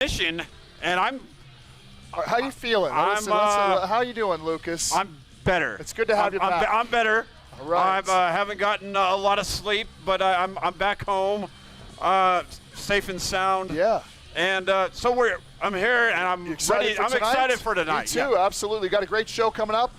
mission, and I'm. How you feeling? How you doing, Lucas? I'm better. It's good to have you back. I'm better. All right. I haven't gotten a lot of sleep, but I'm back home, safe and sound. Yeah. And so I'm here, and I'm ready. I'm excited for tonight. Me too. Absolutely. Got a great show coming up.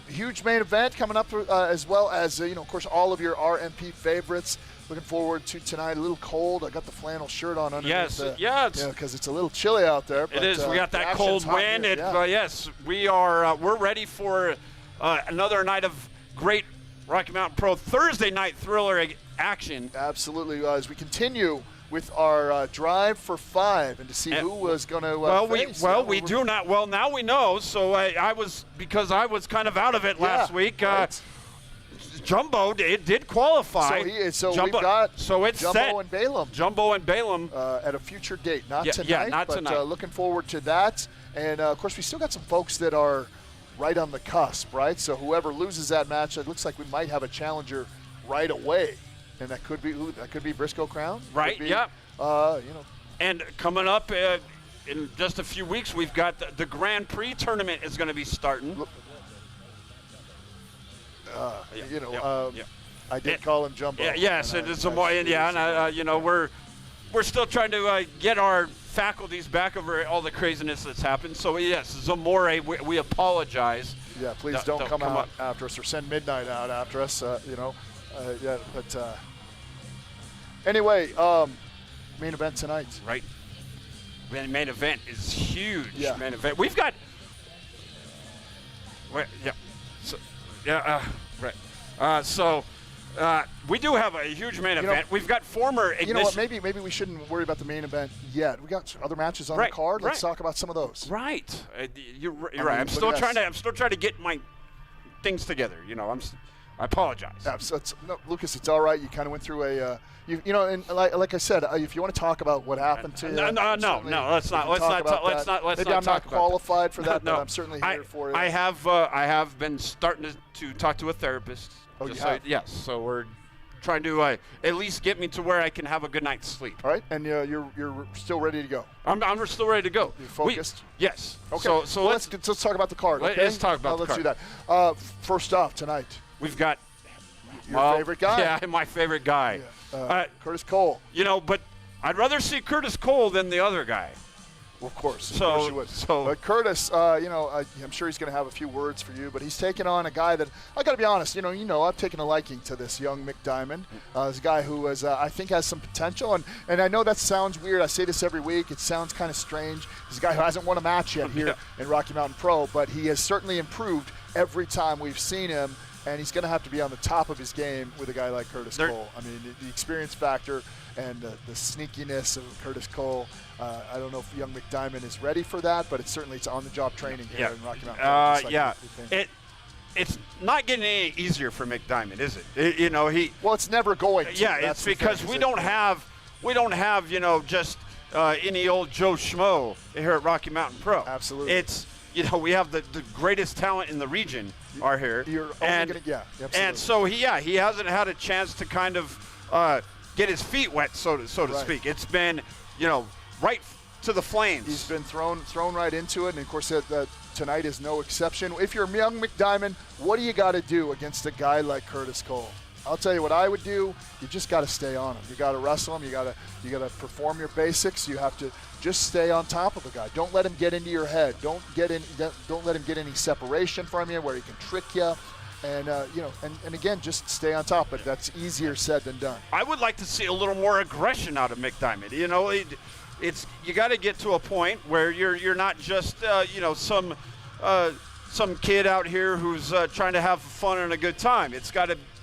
Huge main event coming up, as well as of course, all of your RMP favorites. Looking forward to tonight. A little cold. I got the flannel shirt on underneath. Because it's a little chilly out there. But, it is. We got that cold wind. Yes, we are. We're ready for another night of great Rocky Mountain Pro Thursday night thriller action. Absolutely. As we continue with our drive for 5 and to see who was going to face. We do not. Well, now we know. So I was kind of out of it last week. Right. Jumbo did qualify. We've got it's Jumbo set. and Balaam. Jumbo and Balaam at a future date, not tonight. Yeah, not tonight. Looking forward to that. And of course, we still got some folks that are right on the cusp, right? So whoever loses that match, it looks like we might have a challenger right away, and that could be Brisco Crown, right? And coming up in just a few weeks, we've got the Grand Prix tournament is going to be starting. I did call him Jumbo. Yes, it is more. We're still trying to get our faculties back over all the craziness that's happened. So yes, Zamore, we apologize. Yeah, please don't come out after us or send Midnight out after us. Anyway, main event tonight. Right. Main event is huge. Yeah. Main event. We've got. We do have a huge main event. We've got former Ignition. You know what? Maybe we shouldn't worry about the main event yet. We got other matches on the card. Let's talk about some of those. Right. You're right. I'm still trying to get my things together. I apologize. Lucas, it's all right. You kind of went through and like I said, if you want to talk about what happened to you, no, let's not. Maybe I'm not qualified for that, but I'm certainly here for it. I have been starting to talk to a therapist. Oh, you have? Yes. So we're trying to at least get me to where I can have a good night's sleep. All right, and you're still ready to go. I'm still ready to go. You're focused? Yes. Okay. So let's talk about the card. Okay? Let's talk about the card. Let's do that. First off, tonight. We've got your favorite guy. Yeah, my favorite guy. Yeah. Curtis Cole. But I'd rather see Curtis Cole than the other guy. Well, of course you would. But Curtis, I'm sure he's going to have a few words for you, but he's taken on a guy that, I got to be honest, I've taken a liking to this young Mick Diamond. He's a guy who I think has some potential, and I know that sounds weird. I say this every week. It sounds kind of strange. He's a guy who hasn't won a match yet here in Rocky Mountain Pro, but he has certainly improved every time we've seen him, and he's going to have to be on the top of his game with a guy like Curtis Cole. I mean, the experience factor and the sneakiness of Curtis Cole. I don't know if young Mick Diamond is ready for that, but it's on-the-job training here in Rocky Mountain. It's not getting any easier for Mick Diamond, is it? Well, it's never going to. Yeah, it's because we don't have just any old Joe Schmo here at Rocky Mountain Pro. Absolutely. It's we have the greatest talent in the region are here. Absolutely. And so he hasn't had a chance to kind of get his feet wet, so to speak. It's been right to the flames. He's been thrown right into it, and of course tonight is no exception. If you're young Mick Diamond, what do you got to do against a guy like Curtis Cole? I'll tell you what I would do. You just got to stay on him. You got to wrestle him. You got to perform your basics. You have to just stay on top of the guy. Don't let him get into your head. Don't let him get any separation from you where he can trick you. And and again, just stay on top. But that's easier said than done. I would like to see a little more aggression out of Mick Diamond. It's you got to get to a point where you're not just some kid out here who's trying to have fun and a good time.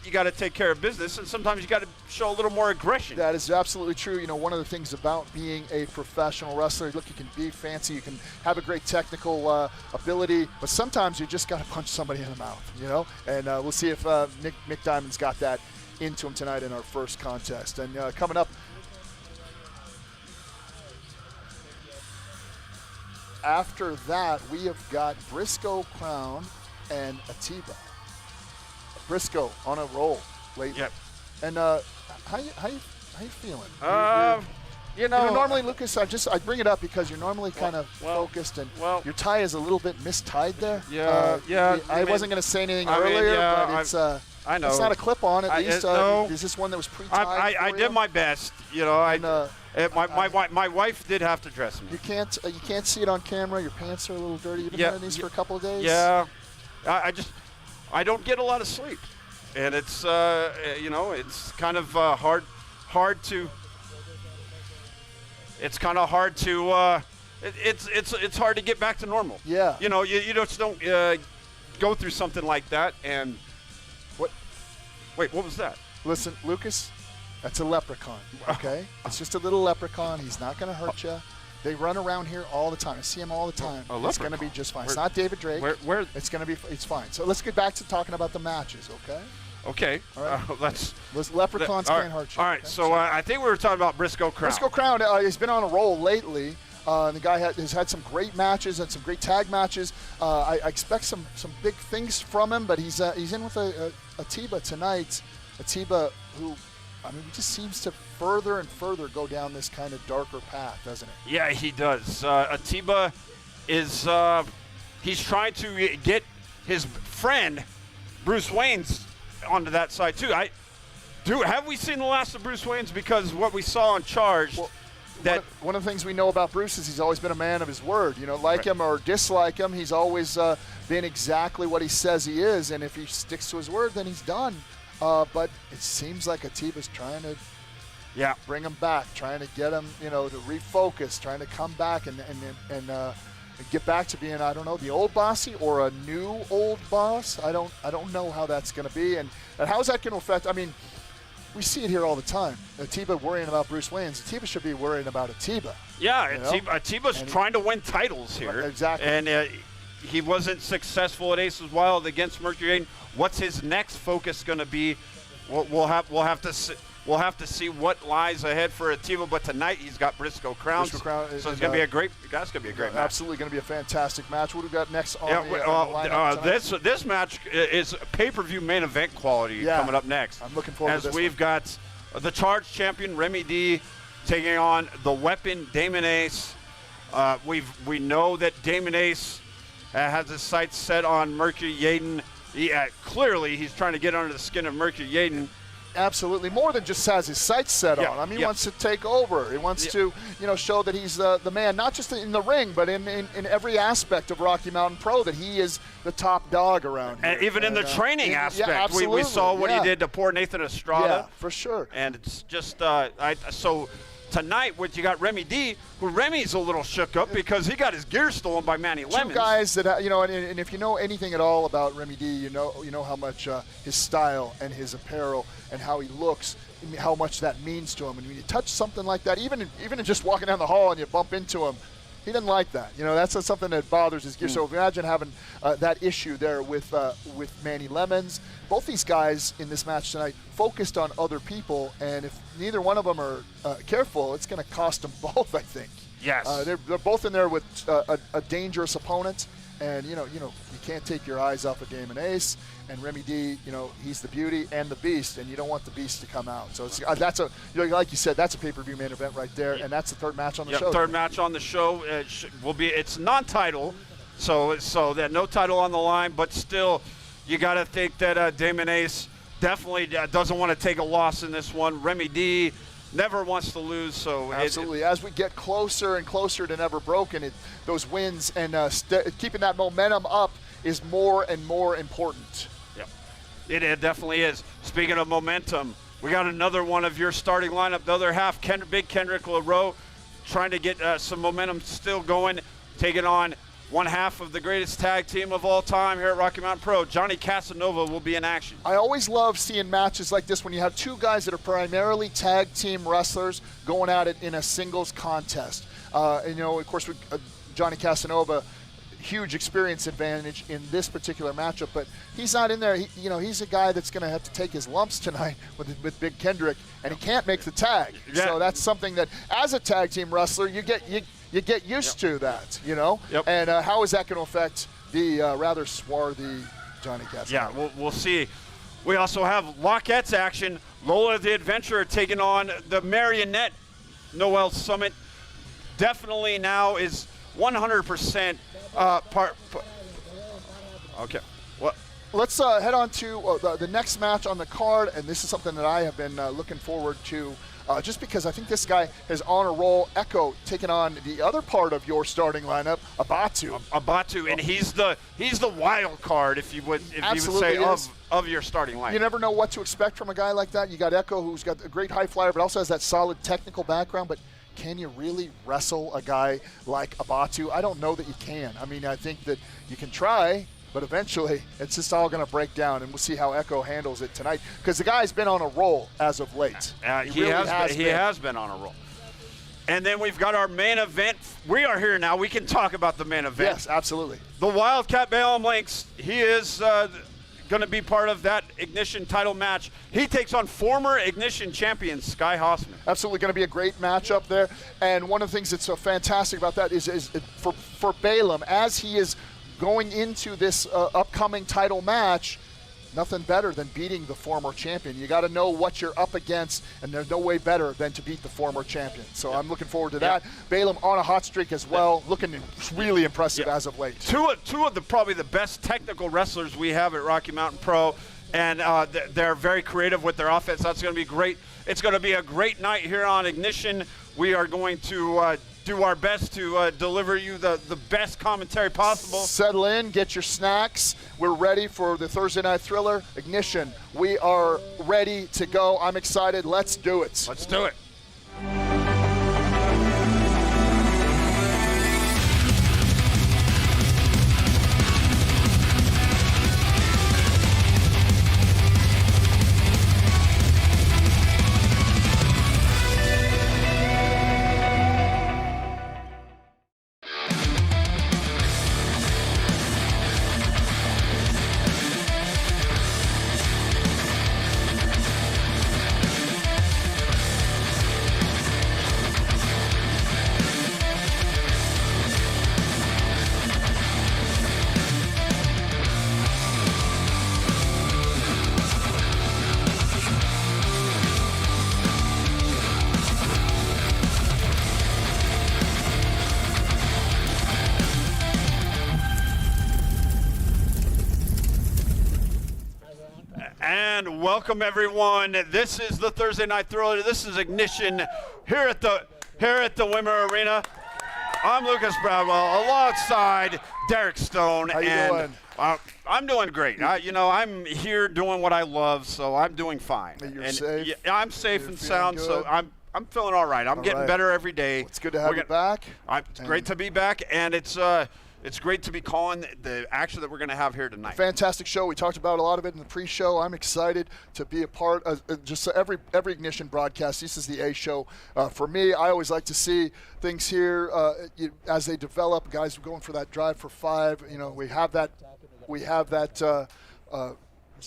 You got to take care of business, and sometimes you got to show a little more aggression. That is absolutely true. One of the things about being a professional wrestler, look, you can be fancy, you can have a great technical ability, but sometimes you just got to punch somebody in the mouth, And we'll see if Mick Diamond's got that into him tonight in our first contest. And coming up after that, we have got Brisco Crown and Atiba. Brisco on a roll lately. Yep. And how you feeling? normally, Lucas, I bring it up because you're normally kind of focused, and your tie is a little bit mistied there. I wasn't going to say anything earlier, but it's I know. It's not a clip-on, at least. No. Is this one that was pre-tied? I did my best. My wife did have to dress me. You can't see it on camera. Your pants are a little dirty. You've been wearing these for a couple of days. Yeah, I don't get a lot of sleep, and it's it's kind of hard to. It's kind of hard to. It's hard to get back to normal. Yeah. You just don't go through something like that. And what? Wait, what was that? Listen, Lucas, that's a leprechaun. Okay, it's just a little leprechaun. He's not going to hurt you. They run around here all the time. I see him all the time. It's going to be just fine. It's not David Drake. Where? It's going to be. It's fine. So let's get back to talking about the matches. Okay. Okay. All right. Let's leprechauns can't hurt you. All right. Okay? So I think we were talking about Brisco Crown. Brisco Crown. He's been on a roll lately. The guy has had some great matches and some great tag matches. I expect some big things from him, but he's in with Atiba tonight. Atiba, who, he just seems to further and further go down this kind of darker path, doesn't it? Yeah, he does. Atiba is he's trying to get his friend Bruce Wayne's onto that side too. Have we seen the last of Bruce Wayne's? Because what we saw on Charged. Well, one of the things we know about Bruce is he's always been a man of his word. Like him or dislike him, he's always been exactly what he says he is. And if he sticks to his word, then he's done. But it seems like Atiba's trying to bring him back, trying to get him, to refocus, trying to come back and get back to being, I don't know, the old bossy or a new old boss. I don't know how that's going to be. And how is that going to affect, we see it here all the time. Atiba worrying about Bruce Wayne. Atiba should be worrying about Atiba. Yeah, Atiba's trying to win titles here. Exactly. And he wasn't successful at Aces Wild against Mercury. What's his next focus going to be? We'll have to see what lies ahead for Atiba. But tonight he's got Brisco Crown. So it's going to be a great. That's going to be a great match. Absolutely going to be a fantastic match. What do we got next on the lineup? This match is pay-per-view main event quality coming up next. I'm looking forward to this. As we've got the Charged champion Remy D taking on the Weapon Damon Ace. We know that Damon Ace has his sights set on Mercury Yaden. Clearly, he's trying to get under the skin of Mercury Yaden. Absolutely, more than just has his sights set on. He wants to take over. He wants to, show that he's the man, not just in the ring, but in every aspect of Rocky Mountain Pro, that he is the top dog around here. And even in the training aspect, absolutely. we saw what he did to poor Nathan Estrada. Yeah, for sure. And it's just, so tonight, you got Remy D, who Remy's a little shook up because he got his gear stolen by Manny Lemons. Two guys that, and if you know anything at all about Remy D, you know how much his style and his apparel and how he looks, how much that means to him. And when you touch something like that, even in just walking down the hall and you bump into him, he doesn't like that. That's something that bothers his gear. So imagine having that issue there with Manny Lemons. Both these guys in this match tonight focused on other people, and if neither one of them are careful, it's going to cost them both, I think. Yes. They're both in there with a dangerous opponent, and you can't take your eyes off of Damon Ace and Remy D. He's the beauty and the beast, and you don't want the beast to come out. So that's like you said, that's a pay-per-view main event right there, and that's the third match on the show. Third match on the show it's non-title, so that no title on the line, but still, you got to think that Damon Ace definitely doesn't want to take a loss in this one. Remy D never wants to lose. So absolutely, as we get closer and closer to Never Broken, those wins and keeping that momentum up is more and more important. Yep, it definitely is. Speaking of momentum, we got another one of your starting lineup. The other half, Big Kendrick LaRoe, trying to get some momentum still going, taking on one half of the greatest tag team of all time here at Rocky Mountain Pro. Johnny Casanova will be in action. I always love seeing matches like this when you have two guys that are primarily tag team wrestlers going at it in a singles contest. Of course, Johnny Casanova, huge experience advantage in this particular matchup, but he's not in there. He's a guy that's going to have to take his lumps tonight with Big Kendrick, and he can't make the tag. Yeah. So that's something that, as a tag team wrestler, you get used to that, Yep. And how is that going to affect the rather swarthy Johnny Casanova? Yeah, we'll see. We also have Lockettes action. Lola the Adventurer taking on the Marionette Noel Summit definitely now is 100% part. Okay. Well, let's head on to the next match on the card, and this is something that I have been looking forward to. Just because I think this guy is on a roll. Echo taking on the other part of your starting lineup, Abatu. Abatu, and he's the wild card, if you would say, of your starting lineup. You never know what to expect from a guy like that. You got Echo, who's got a great high flyer, but also has that solid technical background. But can you really wrestle a guy like Abatu? I don't know that you can. I mean, I think that you can try, but eventually it's just all going to break down, and we'll see how Echo handles it tonight, because the guy's been on a roll as of late. He has been on a roll. And then we've got our main event. We are here now. We can talk about the main event. Yes, absolutely. The Wildcat Balaam Lynx, he is going to be part of that Ignition title match. He takes on former Ignition champion Sky Hoffman. Absolutely going to be a great matchup there. And one of the things that's so fantastic about that is for Balaam, as he is going into this upcoming title match, nothing better than beating the former champion. You got to know what you're up against, and there's no way better than to beat the former champion. So I'm looking forward to that. Balaam on a hot streak as well, looking really impressive as of late. Two of the probably the best technical wrestlers we have at Rocky Mountain Pro, and they're very creative with their offense. That's going to be great. It's going to be a great night here on Ignition. We are going to do our best to deliver you the best commentary possible. Settle in, get your snacks. We're ready for the Thursday Night Thriller. Ignition, we are ready to go. I'm excited. Let's do it. Let's do it. And welcome everyone. This is the Thursday Night Thriller. This is Ignition here at the Wimmer Arena. I'm Lucas Bradwell alongside Derek Stone. How you doing? I'm doing great. I'm here doing what I love, so I'm doing fine. You're safe? Yeah, I'm safe You're and sound, good? so I'm feeling all right. I'm getting better every day. It's good to have you back. It's great to be back, and it's great to be calling the action that we're going to have here tonight. Fantastic show. We talked about a lot of it in the pre-show. I'm excited to be a part of just every Ignition broadcast. This is the A show. For me, I always like to see things here as they develop. Guys going for that drive for 5. We have that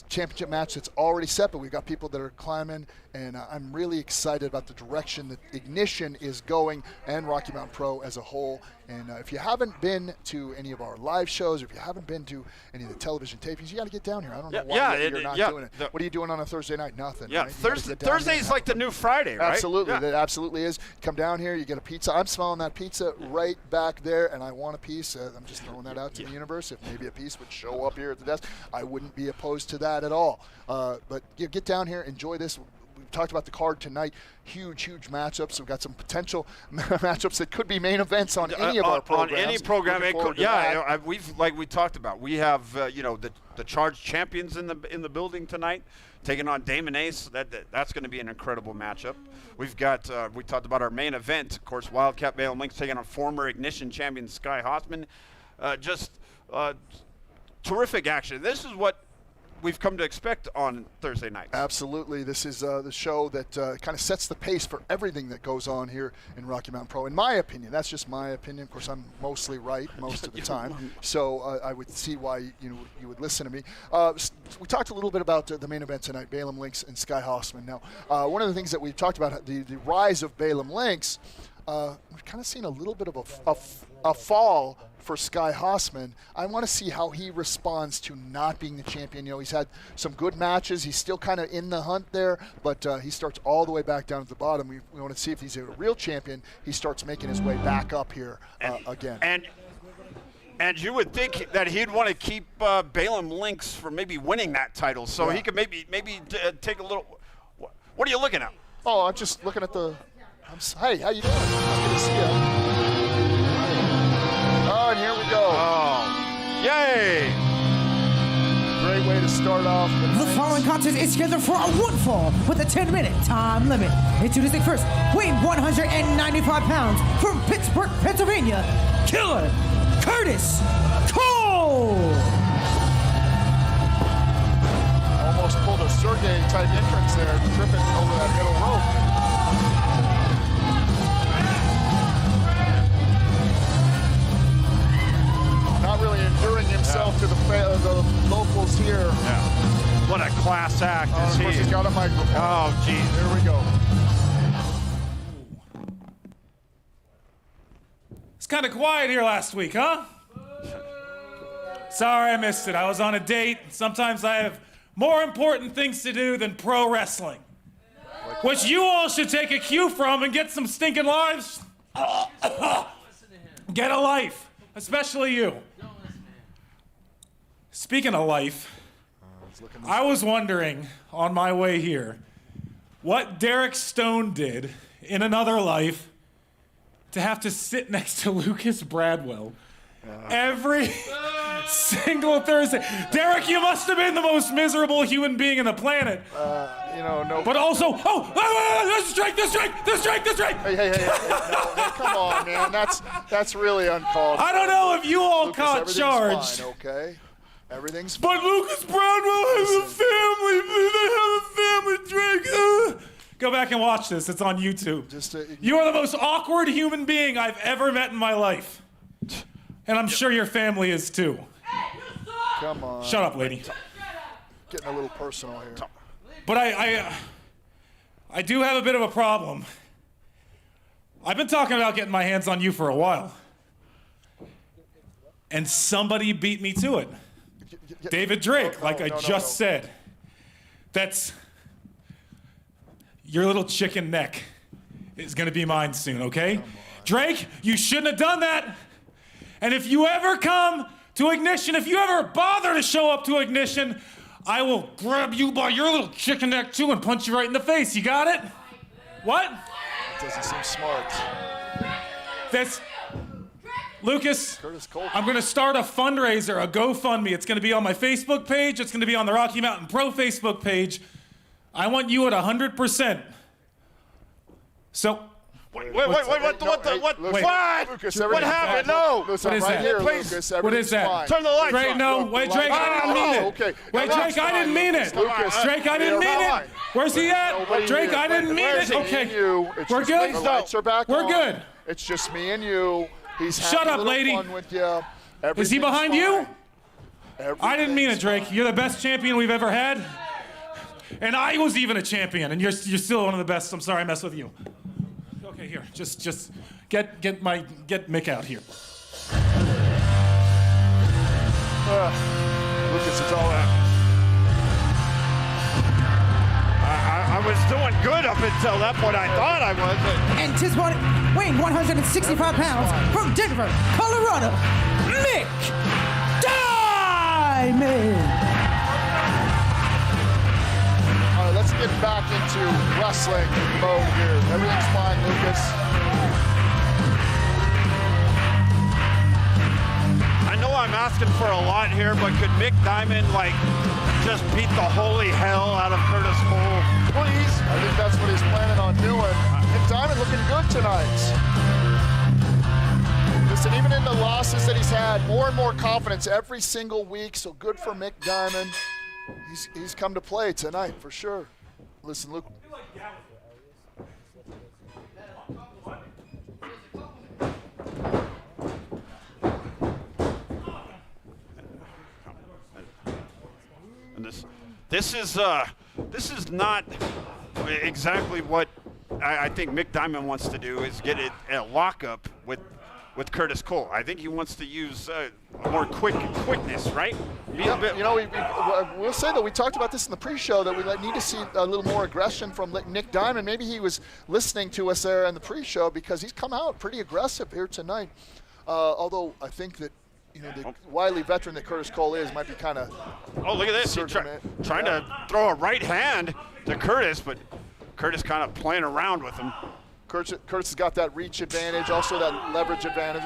championship match that's already set, but we've got people that are climbing, and I'm really excited about the direction that Ignition is going and Rocky Mountain Pro as a whole. And if you haven't been to any of our live shows, or if you haven't been to any of the television tapings, you got to get down here. I don't know why you're not doing it. What are you doing on a Thursday night? Nothing. Yeah, right? Thursday's like the new Friday, right? Absolutely, That absolutely is. Come down here, you get a pizza. I'm smelling that pizza right back there, and I want a piece. I'm just throwing that out to the universe. If maybe a piece would show up here at the desk, I wouldn't be opposed to that at all. But get down here, enjoy this. We've talked about the card tonight. Huge matchups. We've got some potential matchups that could be main events on any of our programs. On any program, we talked about. We have the charged champions in the building tonight, taking on Damon Ace. That's going to be an incredible matchup. We've got we talked about our main event, of course. Wildcat Balaam Lynx taking on former Ignition champion Sky Hoffman. Terrific action. This is what we've come to expect on Thursday nights. Absolutely. This is the show that kind of sets the pace for everything that goes on here in Rocky Mountain Pro. In my opinion, that's just my opinion. Of course, I'm mostly right most of the time, so I would see why you would listen to me. We talked a little bit about the main event tonight, Balaam Lynx and Sky Hoffman. Now, one of the things that we've talked about, the rise of Balaam Lynx, we've kind of seen a little bit of a fall for Sky Hoffman. I want to see how he responds to not being the champion. You know, he's had some good matches. He's still kind of in the hunt there, but he starts all the way back down at the bottom. We want to see if he's a real champion. He starts making his way back up here again. And you would think that he'd want to keep Balaam Lynx from maybe winning that title, so he could maybe take a little. What are you looking at? Oh, I'm just looking at the. Hey, how you doing? Good to see you. Oh, and here we go. Oh, yay! Great way to start off. The following contest is scheduled for a one fall with a 10-minute time limit. Introducing first, weighing 195 pounds from Pittsburgh, Pennsylvania, Killer Curtis Cole. Almost pulled a Sergey-type entrance there, tripping over that middle rope. Not really enduring himself to the locals here. Yeah. What a class act is of course, he. he's got a microphone. Oh, geez. Here we go. It's kind of quiet here last week, huh? Sorry I missed it. I was on a date. Sometimes I have more important things to do than pro wrestling. Which you all should take a cue from and get some stinking lives. Get a life. Especially you. Speaking of life, I was wondering on my way here what Derek Stone did in another life to have to sit next to Lucas Bradwell every single Thursday. Derek, you must have been the most miserable human being on the planet. No. But also, this strike. Hey, no, come on, man. That's really uncalled for. I don't know if you all Lucas, caught everything's charged. Fine, okay? Everything's fine. But Lucas Bradwell has a family. They have a family, Drake. Go back and watch this. It's on YouTube. You are the most awkward human being I've ever met in my life. And I'm sure your family is too. Come on. Shut up, lady. Getting a little personal here. But I do have a bit of a problem. I've been talking about getting my hands on you for a while. And somebody beat me to it. David Drake, like I just said. That's your little chicken neck is gonna be mine soon, okay? Drake, you shouldn't have done that. And if you ever come to Ignition, if you ever bother to show up to Ignition, I will grab you by your little chicken neck too and punch you right in the face. You got it? What? Doesn't seem smart. That's Lucas. Curtis Cole. I'm gonna start a fundraiser, a GoFundMe. It's gonna be on my Facebook page. It's gonna be on the Rocky Mountain Pro Facebook page. I want you at 100%. So. Wait, Lucas, what happened? No! Listen, What is right that? here, Please. Lucas, What is that? fine. Turn the lights Drake, on. no. Wait, Drake, I didn't mean it. Okay. Wait, Drake, I didn't mean it. Lucas. Drake, I didn't mean it. Where's he at? Nobody Drake, here. I didn't mean Where's it. he? Okay. Me and you. It's We're just good? The lights are back We're on. good. It's just me and you. He's Shut having up, a little lady. fun with you. Is he Everything's behind you? fine. I didn't mean it, Everything's Drake. fine. You're the best champion we've ever had. And I was even a champion, and you're still one of the best. I'm sorry I messed with you. Okay, here. Just get Mick out here. Lucas, it's all out. I was doing good up until that point. I thought I was. Anticipated, weighing 165 pounds from Denver, Colorado, Mick Diamond. All right, let's get back into wrestling mode here. Everything's fine, Lucas. I know I'm asking for a lot here, but could Mick Diamond just beat the holy hell out of Curtis Cole? Please. I think that's what he's planning on doing. Mick Diamond looking good tonight. Listen, even in the losses that he's had, more and more confidence every single week. So good for Mick Diamond. He's come to play tonight for sure. Listen, Luke. And this is not exactly what I think Mick Diamond wants to do. Is get it a lockup with with Curtis Cole. I think he wants to use more quickness, right? You know, we'll say that we talked about this in the pre-show that we need to see a little more aggression from Nick Diamond. Maybe he was listening to us there in the pre-show because he's come out pretty aggressive here tonight. Although I think that, you know, the wily veteran that Curtis Cole is might be kind of. Oh, look at this! Trying to throw a right hand to Curtis, but Curtis kind of playing around with him. Curtis has got that reach advantage, also that leverage advantage.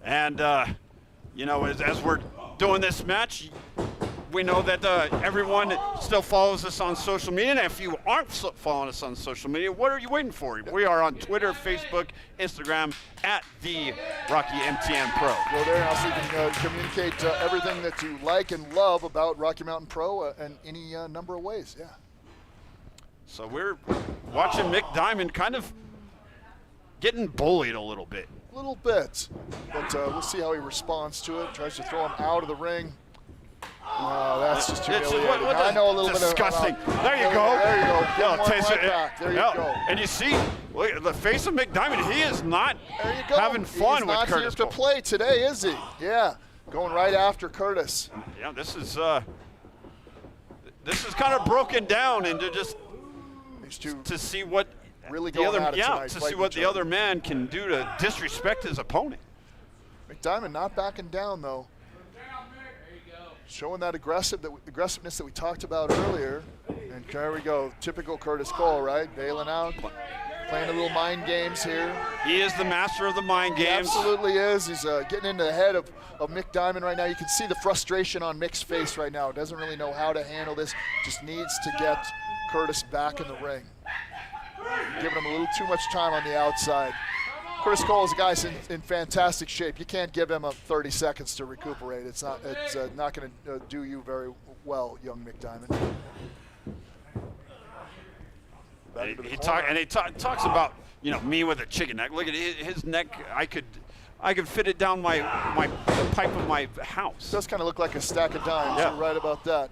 And you know, as we're doing this match, we know that everyone still follows us on social media. And if you aren't following us on social media, what are you waiting for? We are on Twitter, Facebook, Instagram, at the Rocky MTN Pro. Go there and also you can communicate everything that you like and love about Rocky Mountain Pro in any number of ways, yeah. So we're watching Mick Diamond kind of getting bullied a little bit. A little bit, but we'll see how he responds to it. Tries to throw him out of the ring. That's just humiliating. I know a little disgusting. bit of There you go. There you go. Get one right back. There you go. And you see, look at the face of Mick Diamond. He is not having fun with Curtis Cole. He's not here to play today, is he? Yeah, going right after Curtis. Yeah, this is kind of broken down into just to see what really the other the other man can do to disrespect his opponent. Mick Diamond not backing down though. Showing that aggressiveness that we talked about earlier. And there we go. Typical Curtis Cole, right? Bailing out, playing a little mind games here. He is the master of the mind games. He absolutely is. He's getting into the head of Mick Diamond right now. You can see the frustration on Mick's face right now. Doesn't really know how to handle this. Just needs to get Curtis back in the ring. Giving him a little too much time on the outside. Curtis Cole is a guy in fantastic shape. You can't give him 30 seconds to recuperate. It's not going to do you very well, young Mick Diamond. He talks about, you know, me with a chicken neck. Look at his neck. I could fit it down the pipe of my house. It does kind of look like a stack of dimes. Yeah. You're right about that.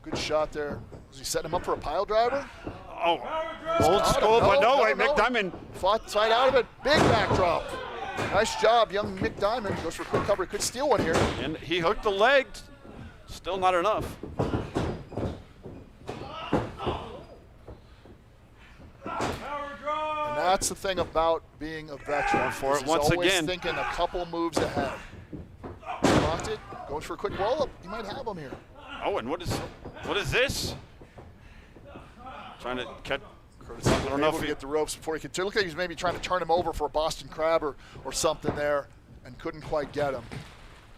Good shot there. Was he setting him up for a pile driver? Oh, old school, but no way. Mick Diamond fought side out of it. Big backdrop. Nice job, young Mick Diamond. Goes for a quick cover. Could steal one here. And he hooked the leg. Still not enough. And that's the thing about being a veteran. For it He's once always again. Thinking a couple moves ahead. Blocked it. Goes for a quick roll-up. He might have him here. Oh, and what is this? Trying to catch. Curtis I don't know if he get the ropes before he could. Look like he was maybe trying to turn him over for a Boston Crab or something there, and couldn't quite get him.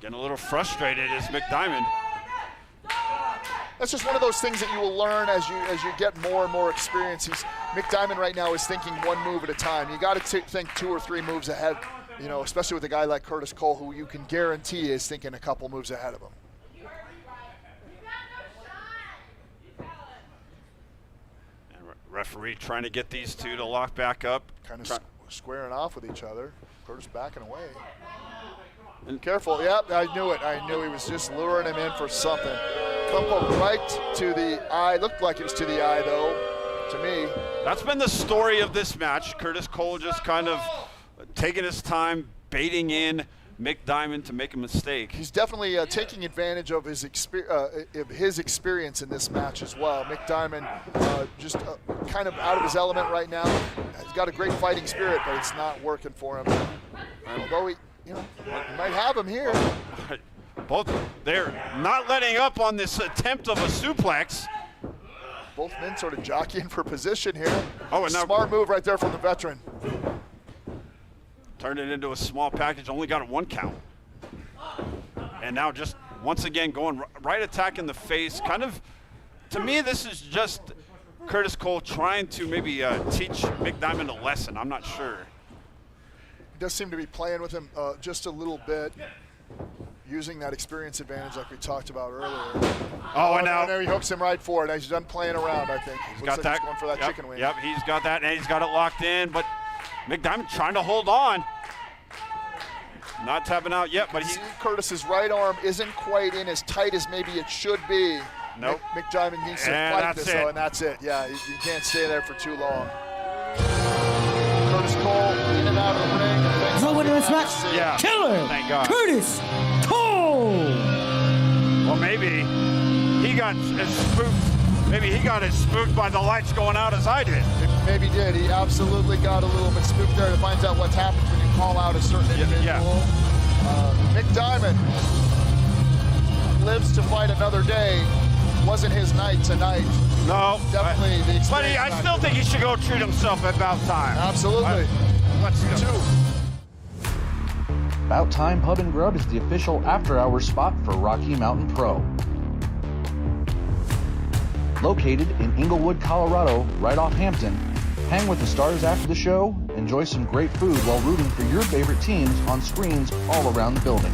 Getting a little frustrated is Mick Diamond. That's just one of those things that you will learn as you get more and more experience. Mick Diamond right now is thinking one move at a time. You got to think 2 or 3 moves ahead. You know, especially with a guy like Curtis Cole, who you can guarantee is thinking a couple moves ahead of him. Referee trying to get these two to lock back up. Kind of squaring off with each other. Curtis backing away. And careful, yep, I knew it. I knew he was just luring him in for something. Clump right to the eye. Looked like it was to the eye, though, to me. That's been the story of this match. Curtis Cole just kind of taking his time, baiting in Mick Diamond to make a mistake. He's definitely taking advantage of his experience in this match as well. Mick Diamond just kind of out of his element right now. He's got a great fighting spirit, but it's not working for him. Although he might have him here. Both, they're not letting up on this attempt of a suplex. Both men sort of jockeying for position here. Oh, and now smart move right there from the veteran. Turned it into a small package, only got a 1 count. And now just once again going right attack in the face. Kind of, to me, this is just Curtis Cole trying to maybe teach Mick Diamond a lesson. I'm not sure. He does seem to be playing with him just a little bit, using that experience advantage like we talked about earlier. Oh, and now there he hooks him right for it. He's done playing around, I think. He's got that. He's going for that chicken wing. Yep, he's got that, and he's got it locked in, but Mick Diamond trying to hold on. Not tapping out yet, but Curtis's right arm isn't quite in as tight as maybe it should be. Nope. Mick Diamond needs to fight this, though, and that's it. Yeah, you can't stay there for too long. roll in and out of the ring. The winner of this match, Yeah. Killer Thank God. Curtis Cole. Well, maybe he got as spooked. Maybe he got as spooked by the lights going out as I did. Maybe did. He absolutely got a little bit spooked there to find out what happens when you call out a certain individual. Yeah. Mick Diamond lives to fight another day. Wasn't his night tonight. No. Definitely the experience. But I still think he should go treat himself at About Time. Absolutely. Let's go. About Time Pub and Grub is the official after-hours spot for Rocky Mountain Pro. Located in Inglewood, Colorado, right off Hampton, hang with the stars after the show, enjoy some great food while rooting for your favorite teams on screens all around the building.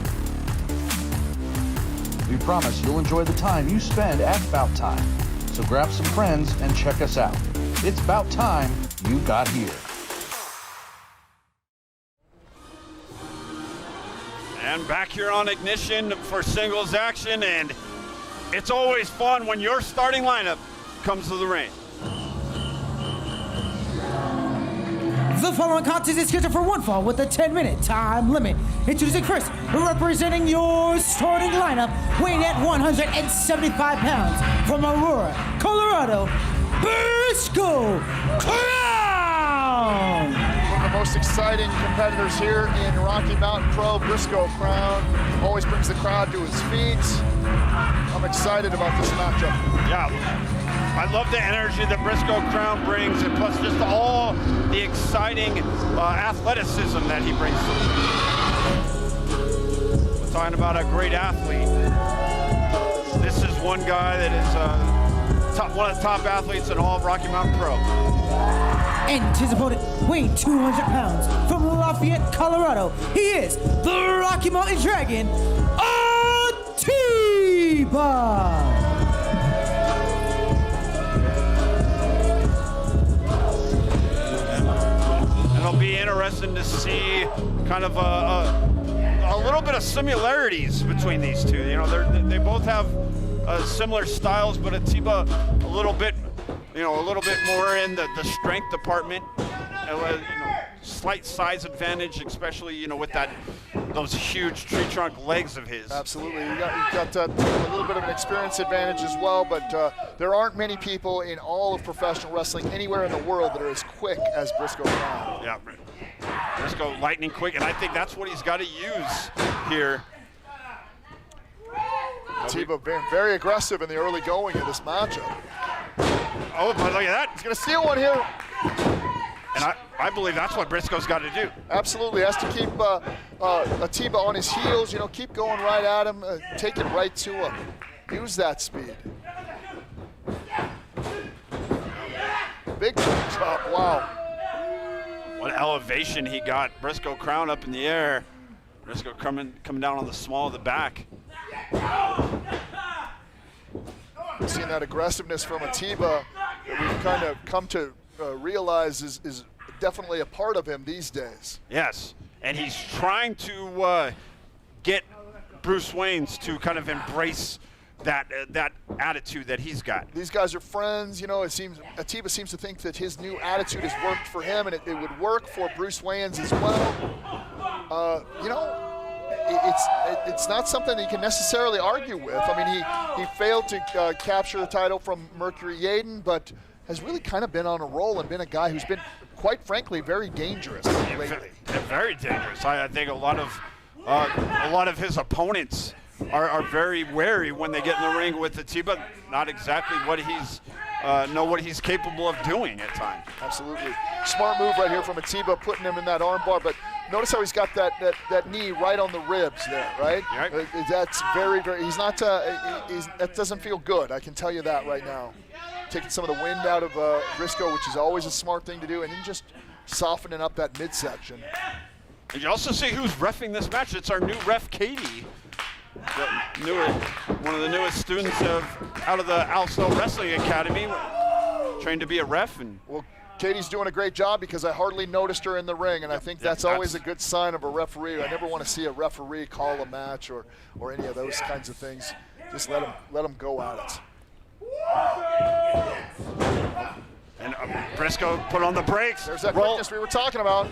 We promise you'll enjoy the time you spend at Bout Time, so grab some friends and check us out. It's Bout Time you got here. And back here on Ignition for singles action, and it's always fun when your starting lineup comes to the ring. The following contest is scheduled for one fall with a 10-minute time limit. Introducing first, representing your starting lineup, weighing at 175 pounds, from Aurora, Colorado, Brisco Crown! One of the most exciting competitors here in Rocky Mountain Pro, Brisco Crown. Always brings the crowd to his feet. I'm excited about this matchup. Yeah. I love the energy that Brisco Crown brings, and plus just all the exciting athleticism that he brings to the ring. We're talking about a great athlete. This is one guy that is one of the top athletes in all of Rocky Mountain Pro. And his opponent, weighing 200 pounds, from Lafayette, Colorado, he is the Rocky Mountain Dragon, Atiba! It'll be interesting to see kind of a little bit of similarities between these two. You know, they both have similar styles, but Atiba a little bit more in the strength department. Slight size advantage, especially with those huge tree trunk legs of his. Absolutely, you got a little bit of an experience advantage as well, but there aren't many people in all of professional wrestling anywhere in the world that are as quick as Brisco Crown. Yeah, Brisco lightning quick, and I think that's what he's got to use here. Atiba very aggressive in the early going of this matchup. Oh, but look at that. He's going to steal one here. And I believe that's what Brisco's got to do. Absolutely, has to keep Atiba on his heels, keep going right at him, take it right to him. Use that speed. Big chop, wow. What elevation he got. Brisco Crown up in the air. Brisco coming down on the small of the back. Seeing that aggressiveness from Atiba that we've kind of come to realize is definitely a part of him these days. Yes, and he's trying to get Bruce Waynes to kind of embrace that attitude that he's got. These guys are friends, it seems Atiba seems to think that his new attitude has worked for him, and it would work for Bruce Waynes as well. It's not something that you can necessarily argue with. I mean, he failed to capture the title from Mercury Yaden, but has really kind of been on a roll and been a guy who's been, quite frankly, very dangerous lately. Very dangerous. I think a lot of his opponents are very wary when they get in the ring with Atiba. Not exactly what he's capable of doing at times. Absolutely. Smart move right here from Atiba, putting him in that armbar, but notice how he's got that knee right on the ribs there, right? Right. That's very, he's not, that doesn't feel good, I can tell you that right now. Taking some of the wind out of Brisco, which is always a smart thing to do, and then just softening up that midsection. And you also see who's reffing this match. It's our new ref, Katie. One of the newest students out of the Al Snow Wrestling Academy, trained to be a ref. And well, Katie's doing a great job because I hardly noticed her in the ring, and I think that's always a good sign of a referee. I never want to see a referee call a match or any of those kinds of things. Just let them go at it. And And Brisco put on the brakes. There's that quickness we were talking about.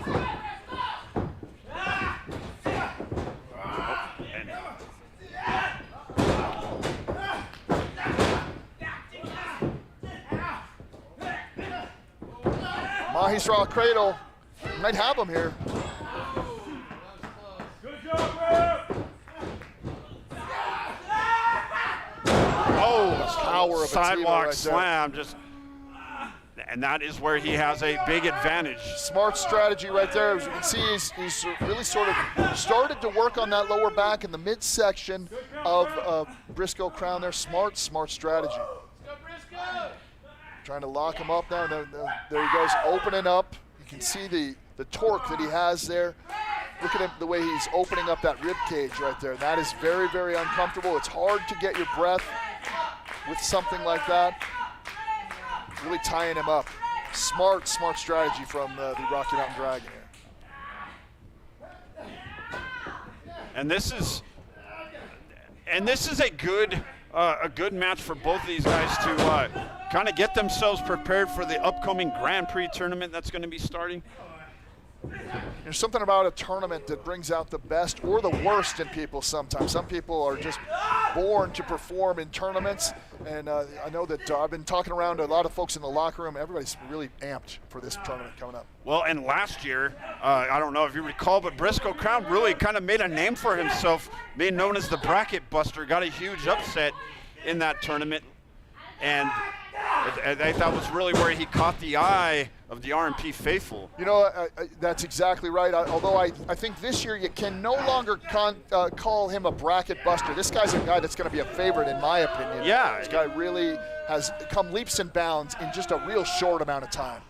Mahisra cradle. Might have him here. Oh, power of sidewalk right slam. And that is where he has a big advantage. Smart strategy right there. As you can see, he's really sort of started to work on that lower back in the midsection of Brisco crown there. Smart strategy. Trying to lock him up now. There he goes, opening up. You can see the torque that he has there. Look at him, the way he's opening up that rib cage right there. That is very, very uncomfortable. It's hard to get your breath with something like that. Really tying him up. Smart strategy from the Rocky Mountain Dragon here. And this is a good match for both of these guys to kind of get themselves prepared for the upcoming Grand Prix tournament that's going to be starting. There's something about a tournament that brings out the best or the worst in people sometimes. Some people are just born to perform in tournaments, and I know that I've been talking around to a lot of folks in the locker room. Everybody's really amped for this tournament coming up. Well, and last year, I don't know if you recall, but Brisco Crown really kind of made a name for himself, being known as the Bracket Buster, got a huge upset in that tournament, and I think that was really where he caught the eye of the RMP faithful. You know, that's exactly right. Although I think this year you can no longer call him a bracket buster. This guy's a guy that's going to be a favorite in my opinion. Yeah. This guy really has come leaps and bounds in just a real short amount of time.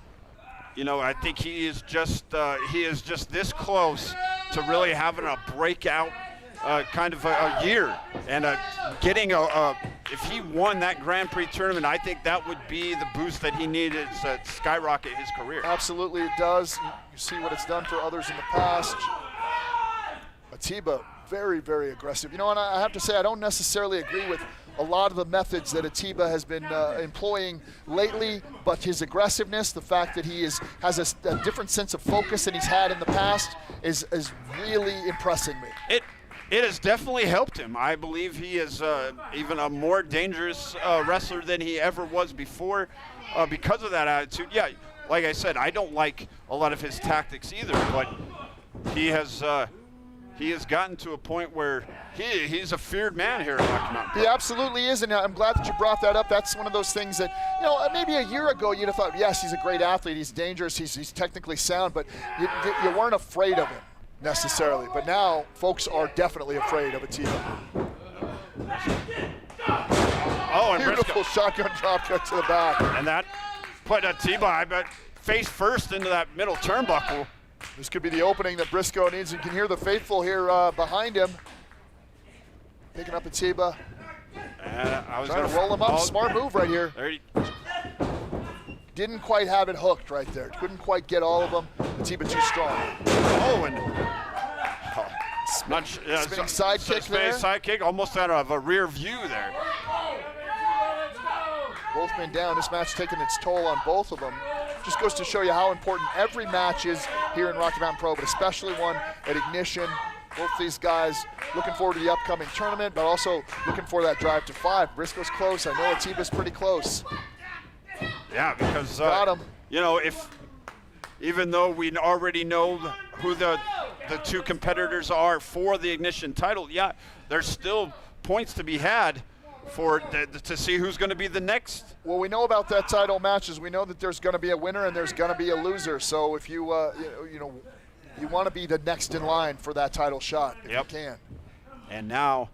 You know, I think he is just this close to really having a breakout kind of a year, and getting if he won that Grand Prix tournament, I think that would be the boost that he needed to skyrocket his career. Absolutely, it does. You see what it's done for others in the past. Atiba, very, very aggressive. You know, and I have to say, I don't necessarily agree with a lot of the methods that Atiba has been employing lately, but his aggressiveness, the fact that he has a different sense of focus than he's had in the past is really impressing me. It has definitely helped him. I believe he is even a more dangerous wrestler than he ever was before because of that attitude. Yeah, like I said, I don't like a lot of his tactics either, but he has gotten to a point where he's a feared man here at Rocky Mountain. He absolutely is, and I'm glad that you brought that up. That's one of those things that, you know, maybe a year ago you'd have thought, yes, he's a great athlete, he's dangerous, he's technically sound, but you weren't afraid of him necessarily. But now folks are definitely afraid of Atiba. Oh, and beautiful Brisco. Shotgun drop kick to the back. And that put Atiba, I bet, face first into that middle turnbuckle. This could be the opening that Brisco needs. You can hear the faithful here behind him. Picking up Atiba. I was trying to roll him up. Smart move right here. Didn't quite have it hooked right there. Couldn't quite get all of them. Atiba too strong. Oh, and spinning side kick there. Side kick, almost out of a rear view there. Both men down. This match taking its toll on both of them. Just goes to show you how important every match is here in Rocky Mountain Pro, but especially one at Ignition. Both these guys looking forward to the upcoming tournament, but also looking for that drive to 5. Brisco's close. I know Atiba's pretty close. Yeah, because got him. You know, even though we already know who the two competitors are for the Ignition title, yeah, there's still points to be had to see who's going to be the next. Well, we know about that title matches. We know that there's going to be a winner and there's going to be a loser. So if you you want to be the next in line for that title shot if you can. And now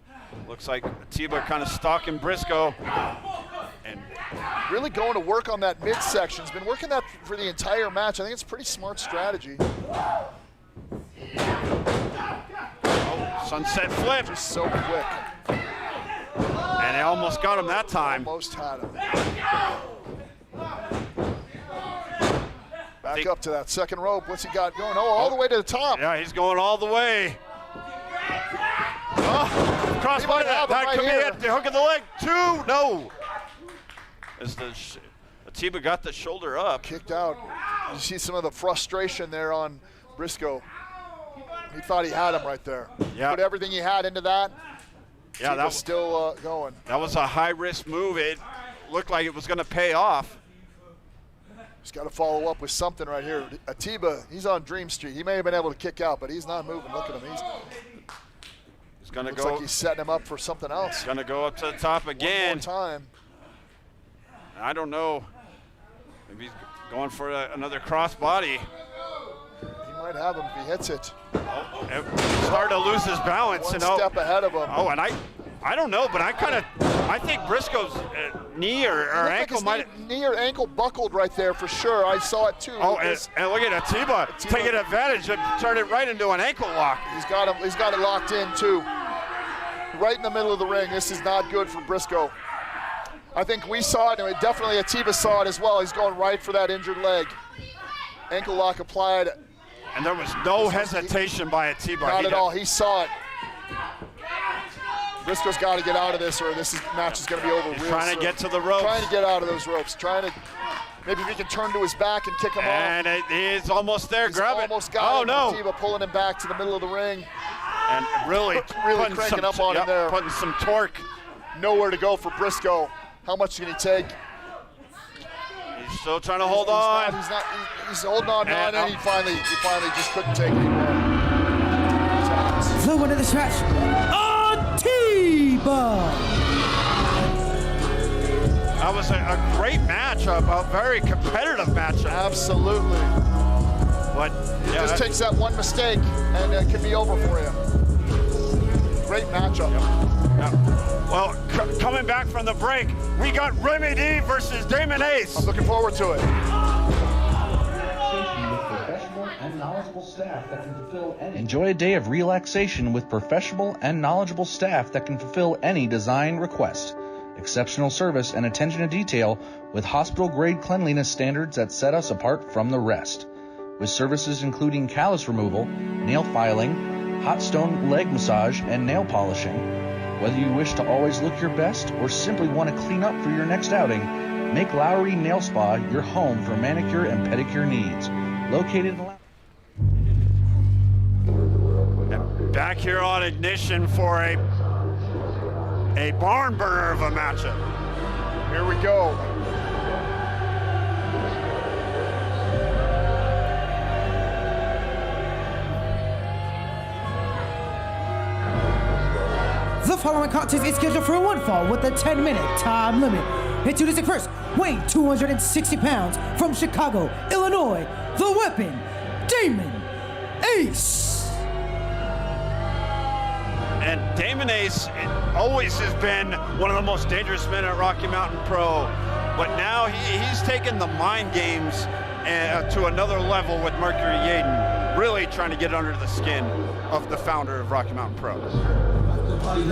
looks like Atiba kind of stalking Brisco. And really going to work on that midsection. He's been working that for the entire match. I think it's a pretty smart strategy. Oh, sunset flip. Just so quick. And they almost got him that time. Almost had him. Back up to that second rope. What's he got going? Oh, all the way to the top. Yeah, he's going all the way. Oh, crossbody. That could be it. The hook of the leg. 2. No. As Atiba got the shoulder up. Kicked out. You see some of the frustration there on Brisco. He thought he had him right there. Yeah. Put everything he had into that. Yeah, Atiba that was still going. That was a high-risk move. It looked like it was going to pay off. He's got to follow up with something right here. Atiba, he's on Dream Street. He may have been able to kick out, but he's not moving. Look at him. He's going to looks go. like he's setting him up for something else. Going to go up to the top again. One more time. I don't know. Maybe he's going for another crossbody. He might have him if he hits it. Starting to lose his balance. One step ahead of him. Oh, and I don't know, but I think Brisco's knee or ankle might. Knee or ankle buckled right there for sure. I saw it too. Oh, and look at Atiba taking advantage and turn it right into an ankle lock. He's got it locked in too. Right in the middle of the ring. This is not good for Brisco. I think we saw it, and definitely Atiba saw it as well. He's going right for that injured leg. Ankle lock applied. And there was no hesitation by Atiba. Not at all. He saw it. Brisco's got to get out of this, or this match is going to be over. He's trying to get to the ropes. Trying to get out of those ropes. Maybe if he can turn to his back and kick him off. And he's almost there. Grab it. Almost got him. No. Atiba pulling him back to the middle of the ring. And really cranking up on him there. Putting some torque. Nowhere to go for Brisco. How much can he take? He's still trying to hold on. He's holding on, and he finally just couldn't take it anymore. The winner of this match, Atiba. That was a great matchup, a very competitive matchup. Absolutely. But it just takes that one mistake, and it can be over for you. Great matchup. Yeah. Well, coming back from the break, we got Remy D versus Damon Ace. I'm looking forward to it. Enjoy a day of relaxation with professional and knowledgeable staff that can fulfill any design request. Exceptional service and attention to detail with hospital-grade cleanliness standards that set us apart from the rest. With services including callus removal, nail filing, hot stone leg massage, and nail polishing. Whether you wish to always look your best or simply want to clean up for your next outing, make Lowry Nail Spa your home for manicure and pedicure needs. Located in back here on Ignition for a barn burner of a matchup. Here we go. The following contest is scheduled for a one fall with a 10-minute time limit. Introducing first, weighing 260 pounds from Chicago, Illinois, the Weapon, Damon Ace. And Damon Ace always has been one of the most dangerous men at Rocky Mountain Pro, but now he's taken the mind games to another level with Mercury Yaden, really trying to get under the skin of the founder of Rocky Mountain Pro. Party's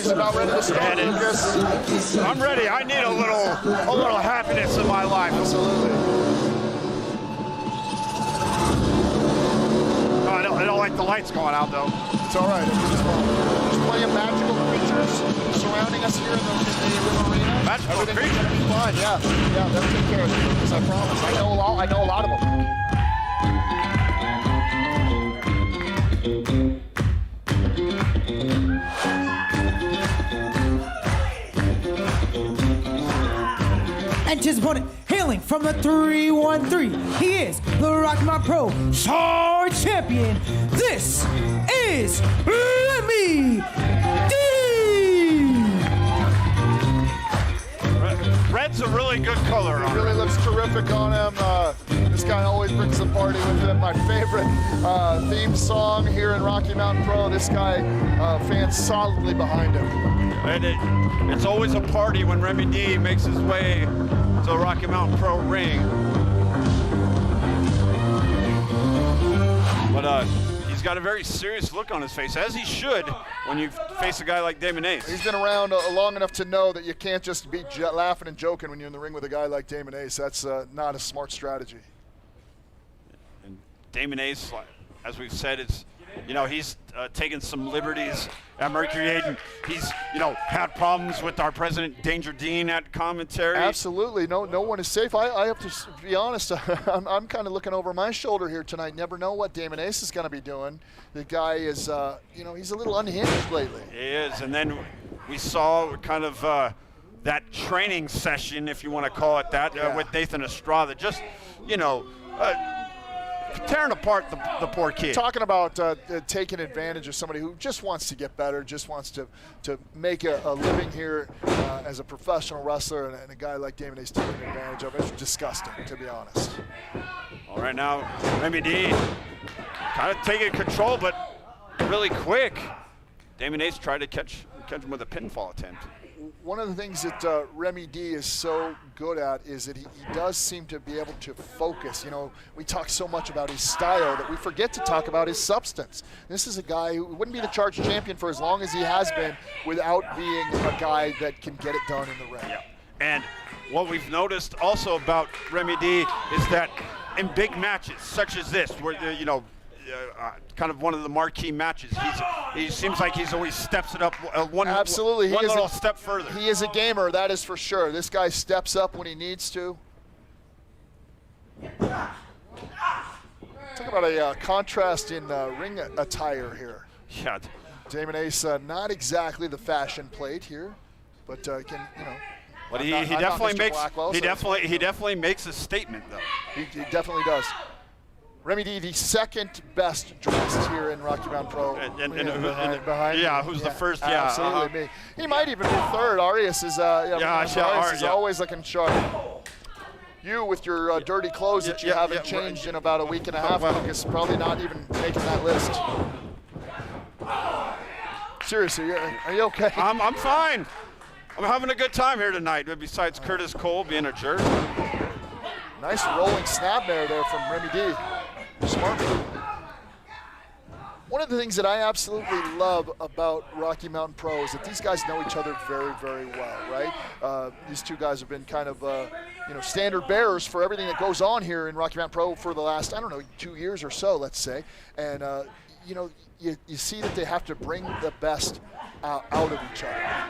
about ready to start. I'm ready. I need a little happiness in my life. Absolutely. I don't like the lights going out though. It's all right. There's plenty of magical creatures surrounding us here in the arena. Magical creatures? Gonna be fine. Yeah, they'll take care of things. I promise. I know a lot of them. And his opponent, hailing from the 313, he is the Rocky Mountain Pro Star Champion. This is Remy D. Red's a really good color. It really looks terrific on him. This guy always brings the party with him. My favorite theme song here in Rocky Mountain Pro. This guy, fans solidly behind him. And it's always a party when Remy D makes his way to the Rocky Mountain Pro ring. But he's got a very serious look on his face, as he should when you face a guy like Damon Ace. He's been around long enough to know that you can't just be laughing and joking when you're in the ring with a guy like Damon Ace. That's not a smart strategy. And Damon Ace, as we've said, he's taken some liberties at Mercury 8, and he's, had problems with our president, Danger Dean, at commentary. Absolutely. No one is safe. I have to be honest. I'm kind of looking over my shoulder here tonight. Never know what Damon Ace is going to be doing. The guy is, he's a little unhinged lately. He is. And then we saw kind of that training session, if you want to call it that, with Nathan Estrada. Just, tearing apart the poor kid. Talking about taking advantage of somebody who just wants to get better, just wants to make a living here as a professional wrestler, and a guy like Damon Ace taking advantage of it. It's disgusting, to be honest. All right, now Remy D kind of taking control, but really quick. Damon Ace tried to catch him with a pinfall attempt. One of the things that Remy D is so good at is that he does seem to be able to focus. We talk so much about his style that we forget to talk about his substance. This is a guy who wouldn't be the charge champion for as long as he has been without being a guy that can get it done in the ring. Yeah. And what we've noticed also about Remy D is that in big matches such as this, where kind of one of the marquee matches, he seems like he's always steps it up one little step further. He is a gamer, that is for sure. This guy steps up when he needs to. Talk about a contrast in ring attire here. Yeah. Damon Ace, not exactly the fashion plate here, but can. But he definitely makes a statement though. He definitely does. Remy D, the second best dressed here in Rocky Mountain Pro. Behind who's the first? Absolutely me. He might even be third. Arias is, Arias is always looking sharp. You with your dirty clothes that you haven't changed in about a week and a half, Lucas, probably not even making that list. Seriously, are you okay? I'm fine. I'm having a good time here tonight, besides Curtis Cole being a jerk. Nice rolling snap there from Remy D. Smart. One of the things that I absolutely love about Rocky Mountain Pro is that these guys know each other very, very well, right? These two guys have been kind of, standard bearers for everything that goes on here in Rocky Mountain Pro for the last, 2 years or so, let's say. And, you see that they have to bring the best out of each other.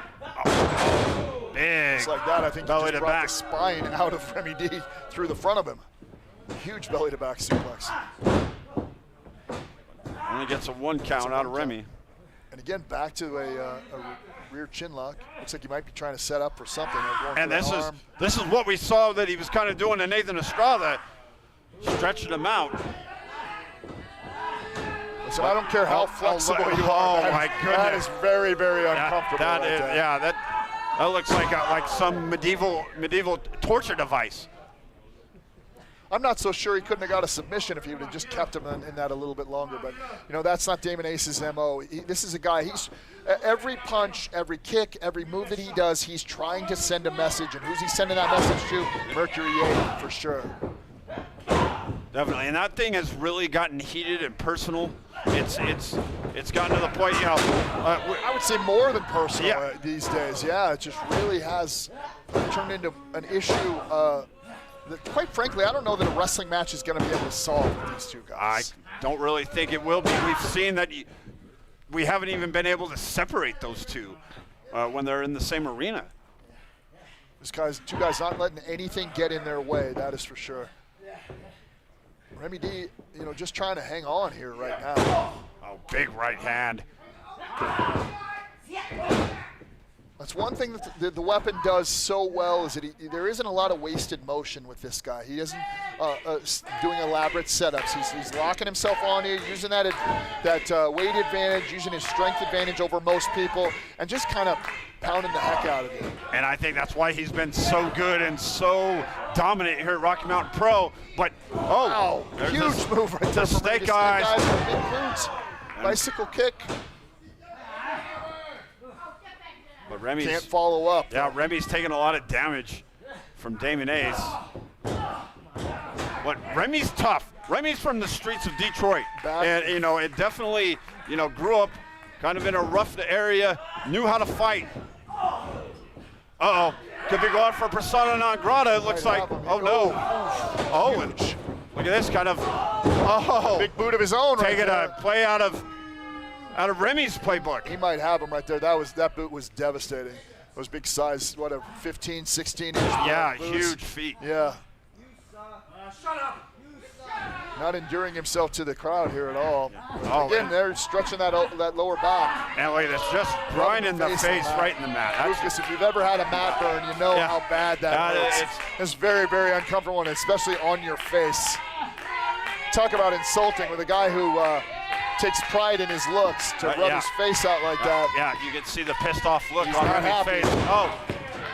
Big. Just like that, I think he just brought the spine out of Remy D through the front of him. Huge belly-to-back suplex. Only gets a 1 count out of Remy. And again, back to a rear chin lock. Looks like he might be trying to set up for something. And this is what we saw that he was kind of doing to Nathan Estrada, stretching him out. So I don't care how flexible you are. Oh my goodness! That is very, very uncomfortable. That looks like some medieval torture device. I'm not so sure he couldn't have got a submission if he would have just kept him in that a little bit longer. But, that's not Damon Ace's MO. This is a guy, every punch, every kick, every move that he does, he's trying to send a message. And who's he sending that message to? Mercury 8, for sure. Definitely, and that thing has really gotten heated and personal. It's gotten to the point, I would say more than personal these days. Yeah, it just really has turned into an issue that, quite frankly, I don't know that a wrestling match is going to be able to solve with these two guys. I don't really think it will be. We've seen that we haven't even been able to separate those two when they're in the same arena. Two guys not letting anything get in their way, that is for sure. Remy D, just trying to hang on here right now. Oh, big right hand. That's one thing that the weapon does so well is that there isn't a lot of wasted motion with this guy. He isn't doing elaborate setups. He's locking himself on here, using that weight advantage, using his strength advantage over most people, and just kind of pounding the heck out of you. And I think that's why he's been so good and so dominant here at Rocky Mountain Pro. But, huge move right there. Snake eyes. Big boots. Bicycle kick. But Remy's can't follow up. Yeah, Remy's taking a lot of damage from Damon Ace. But Remy's tough. Remy's from the streets of Detroit. And, it definitely, grew up kind of in a rough area, knew how to fight. Uh-oh. Could be going for persona non grata, it looks like. Oh, no. Oh, and Look at this kind of, oh. Big boot of his own right Taking there. a play out of Remy's playbook. He might have him right there. That boot was devastating. Those big size, what, a 15, 16 inch Yeah, boots. huge feet. Yeah. Shut up. Not enduring himself to the crowd here at all. Oh, Again, they're stretching that lower back. And look at this, just right in the face, right in the mat. Lucas, if you've ever had a mat burn, you know how bad that hurts. It's very, very uncomfortable, and especially on your face. Talk about insulting with a guy who takes pride in his looks to rub his face out like that. Yeah, you can see the pissed off look He's on not Remy's happy. face. Oh,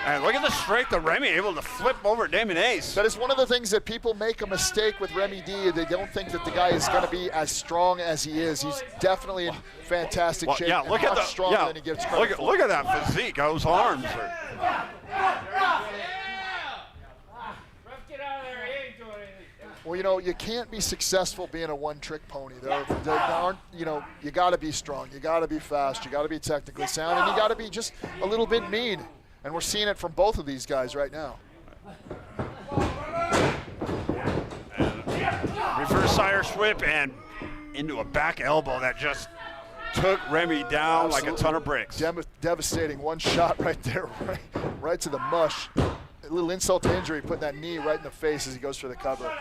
and look at the strength of Remy, able to flip over Damon Ace. That is one of the things that people make a mistake with Remy D. They don't think that the guy is going to be as strong as he is. He's definitely in fantastic shape. Yeah, look and at much the stronger than he gives credit for. Look at that physique. Those arms are. Well, you know, you can't be successful being a one-trick pony. There aren't, you know, you got to be strong, you got to be fast, you got to be technically sound, and you got to be just a little bit mean. And we're seeing it from both of these guys right now. Reverse Irish whip and into a back elbow that just took Remy down like a ton of bricks. Devastating. One shot right there, right to the mush. A little insult to injury, putting that knee right in the face as he goes for the cover.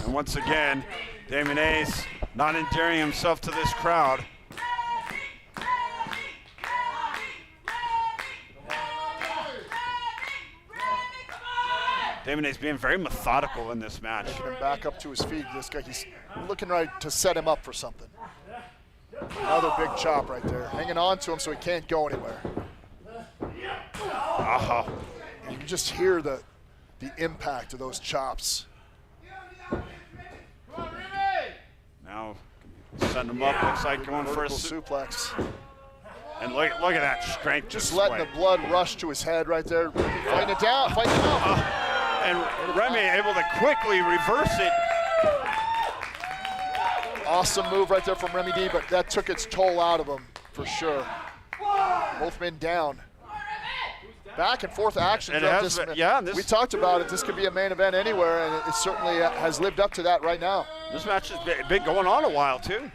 And once again, Damon Ace not endearing himself to this crowd. Damon Ace being very methodical in this match. Taking him back up to his feet. This guy, he's looking right to set him up for something. Another big chop right there. Hanging on to him so he can't go anywhere. You can just hear the impact of those chops. Now, send him up, looks like going for a suplex. And look at that strength. Just letting the blood rush to his head right there. Fighting it down, fighting it out. And Remy able to quickly reverse it. Awesome move right there from Remy D, but that took its toll out of him for sure. Both men down. Back and forth action. We talked about it. This could be a main event anywhere, and it certainly has lived up to that right now. This match has been going on a while, too.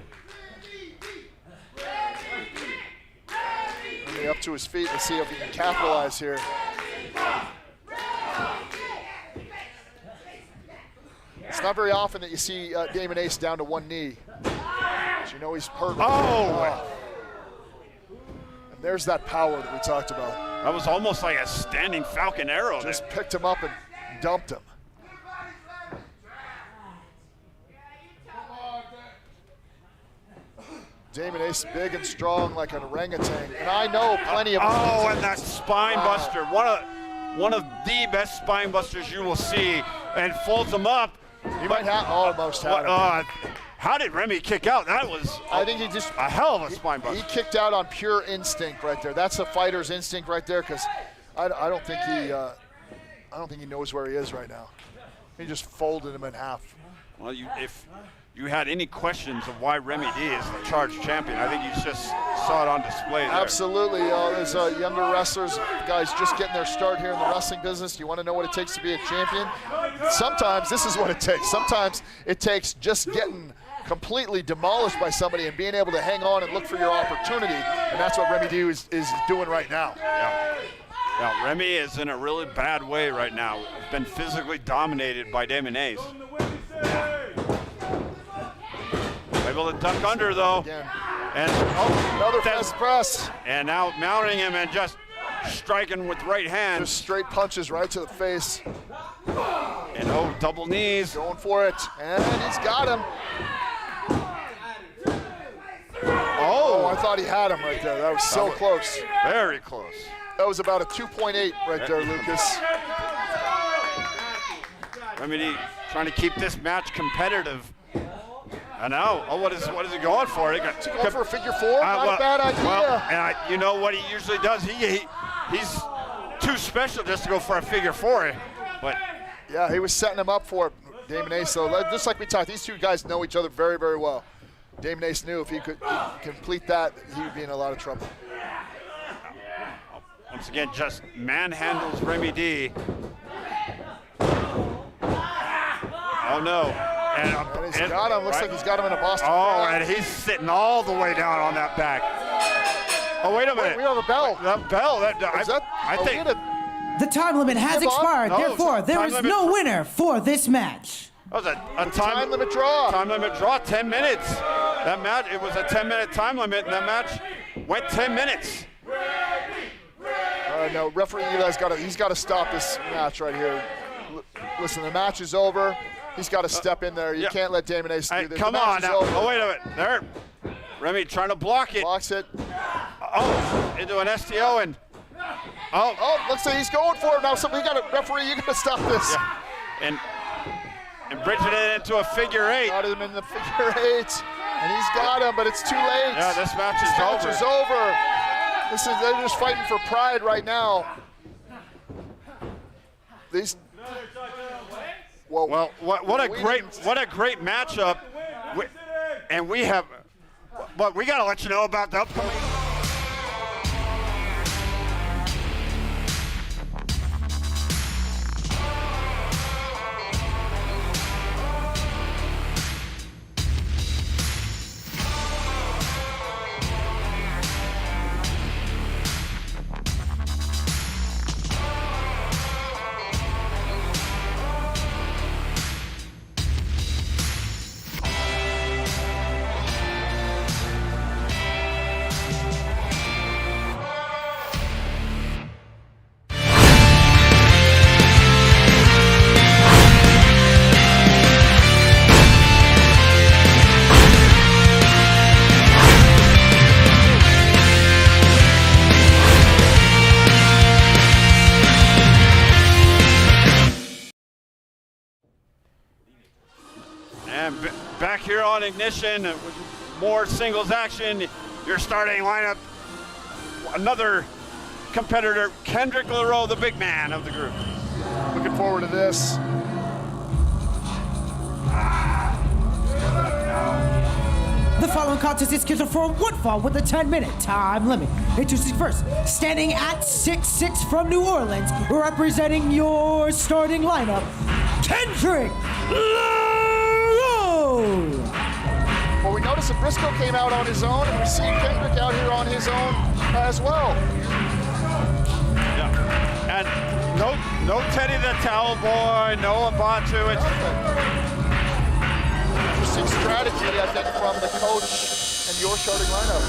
Remy up to his feet. Let's see if he can capitalize here. It's not very often that you see Damon Ace down to one knee. But you know he's hurt. Oh! And there's that power that we talked about. That was almost like a standing Falcon arrow. Just picked him up and dumped him. Damon Ace big and strong like an orangutan. And I know plenty of and that spine buster. One of the best spine busters you will see. And folds him up. He might have almost had him. How did Remy kick out? That was I think he just a hell of a spine buster. He kicked out on pure instinct right there. That's a fighter's instinct right there, because I don't think he knows where he is right now. He just folded him in half. Well, if you had any questions of why Remy D is the charged champion, I think you just saw it on display there. Absolutely. There's younger wrestlers, guys just getting their start here in the wrestling business. You want to know what it takes to be a champion? Sometimes this is what it takes. Sometimes it takes just getting completely demolished by somebody and being able to hang on and look for your opportunity. And that's what Remy D is doing right now. Yeah, Remy is in a really bad way right now. Been physically dominated by Damon Ace. Able to duck under though. Again. And another fast press. And now mounting him and just striking with right hand. Just straight punches right to the face. And double knees. Going for it. And he's got him. Oh, I thought he had him right there. That was so close. Very close. That was about a 2.8 right there, Lucas. Remy D trying to keep this match competitive. I know. What is he going for? Going for a figure four? Not a bad idea. Well, and you know what he usually does? He's too special just to go for a figure four. But yeah, he was setting him up for it, Damon Ace. So just like we talked, these two guys know each other very, very well. Damon Ace knew if he could complete that, he would be in a lot of trouble. Once again, just manhandles Remy D. no. And he's got him. Looks like he's got him in a Boston. Oh, and he's sitting all the way down on that back. Oh, wait a minute. We have a bell. That bell. I think. The time limit has expired. No, Therefore, there is no winner for this match. That was a time limit draw. Time limit draw, 10 minutes. That match, it was a 10-minute time limit, and that match went 10 minutes. No, referee Eli's he's got to stop this match right here. Listen, the match is over. He's got to step in there. You can't let Damon Ace do this. Come on now. Oh, wait a minute. There. Remy trying to block it. Blocks it. Oh, into an STO and. Oh, looks like he's going for it now. So referee, you got to stop this. Yeah. And bridging it into a figure 8. Got him in the figure 8. And he's got him, but it's too late. Yeah, this match is over. This match is over. They're just fighting for pride right now. Well, what a great matchup. And we have, but we got to let you know about the upcoming. Back here on Ignition with more singles action. Your starting lineup, another competitor, Kendrick LaRoe, the big man of the group. Looking forward to this. The following contest is scheduled for one fall with a 10-minute time limit. Introducing first, standing at 6'6" from New Orleans, representing your starting lineup, Kendrick LaRoe. Well, we noticed that Brisco came out on his own, and we've seen Kendrick out here on his own as well. Yeah, and no Teddy the Towel Boy, no Abatu. Interesting strategy, I think, from the coach and your starting lineup.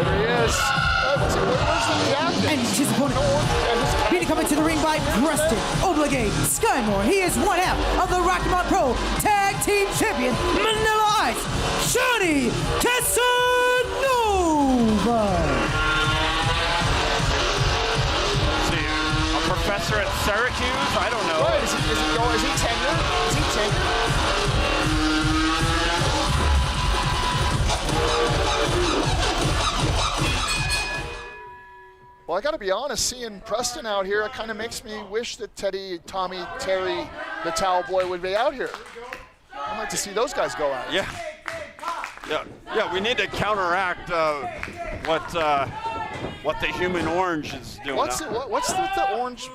There he is. Where's the captain? And his opponent, being coming to the ring by Preston Obligate Skymore. He is one half of the Rocky Mountain Pro Tag Team Champion, Vanilla Ice, Johnny Casanova. A professor at Syracuse? I don't know. Right, is he tenured? Is he tenured? Well, I got to be honest, seeing Preston out here, it kind of makes me wish that Terry, the Towel Boy would be out here. I'd like to see those guys go out. Yeah. We need to counteract what the Human Orange is doing. What's the orange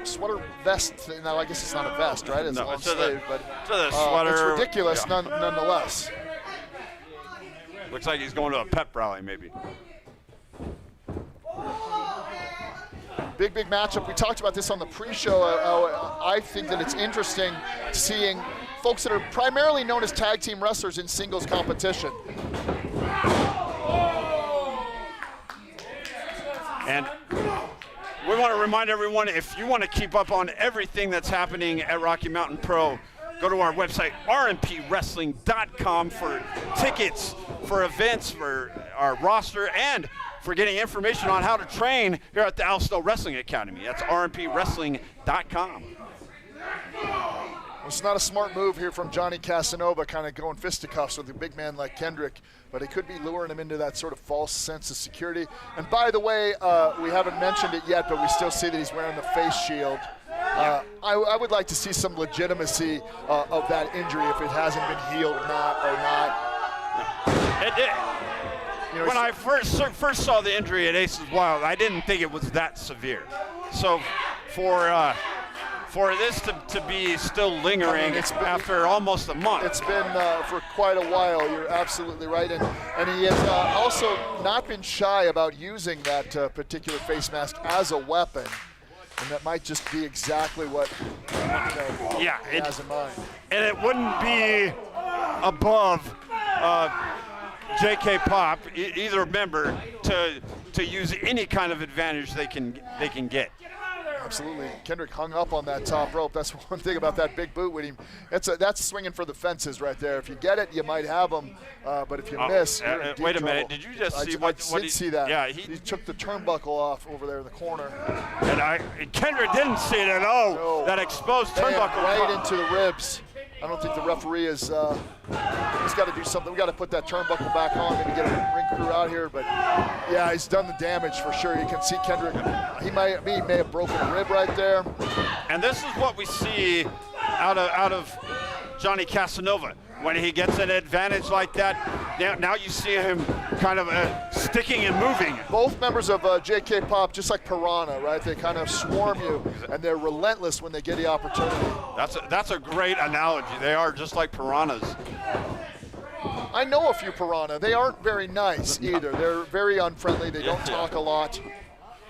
sweater vest thing? No, I guess it's not a vest, right? It's long sleeve, but the sweater. It's ridiculous, nonetheless. Looks like he's going to a pep rally, maybe. Big matchup. We talked about this on the pre-show. I think that it's interesting seeing folks that are primarily known as tag team wrestlers in singles competition. And we want to remind everyone, if you want to keep up on everything that's happening at Rocky Mountain Pro, go to our website, rmpwrestling.com, for tickets, for events, for our roster, and for getting information on how to train here at the Al Snow Wrestling Academy. That's rmpwrestling.com. It's not a smart move here from Johnny Casanova, kind of going fisticuffs with a big man like Kendrick, but it could be luring him into that sort of false sense of security. And by the way, we haven't mentioned it yet, but we still see that he's wearing the face shield. I would like to see some legitimacy of that injury, if it hasn't been healed or not. It did. when I first saw the injury at Aces Wild, I didn't think it was that severe. So for this to be still lingering after almost a month. It's been for quite a while. You're absolutely right. And he has also not been shy about using that particular face mask as a weapon. And that might just be exactly what he has in mind. And it wouldn't be above JK Pop, either member, to use any kind of advantage they can get. Absolutely. Kendrick hung up on that top rope. That's one thing about that big boot with him. That's swinging for the fences right there. If you get it, you might have him. But if you miss, you're in deep wait a trouble. minute. Did you just see I did see that. Yeah, he took the turnbuckle off over there in the corner. And Kendrick didn't see it at all. No. That exposed turnbuckle right into the ribs. I don't think the referee is. He's got to do something. We got to put that turnbuckle back on. Maybe get a ring crew out here. But yeah, he's done the damage for sure. You can see Kendrick. He may have broken a rib right there. And this is what we see out of Johnny Casanova. When he gets an advantage like that, now you see him kind of sticking and moving. Both members of JK Pop, just like Piranha, right? They kind of swarm you, and they're relentless when they get the opportunity. That's a great analogy. They are just like piranhas. I know a few Piranha. They aren't very nice either. They're very unfriendly. They don't talk a lot.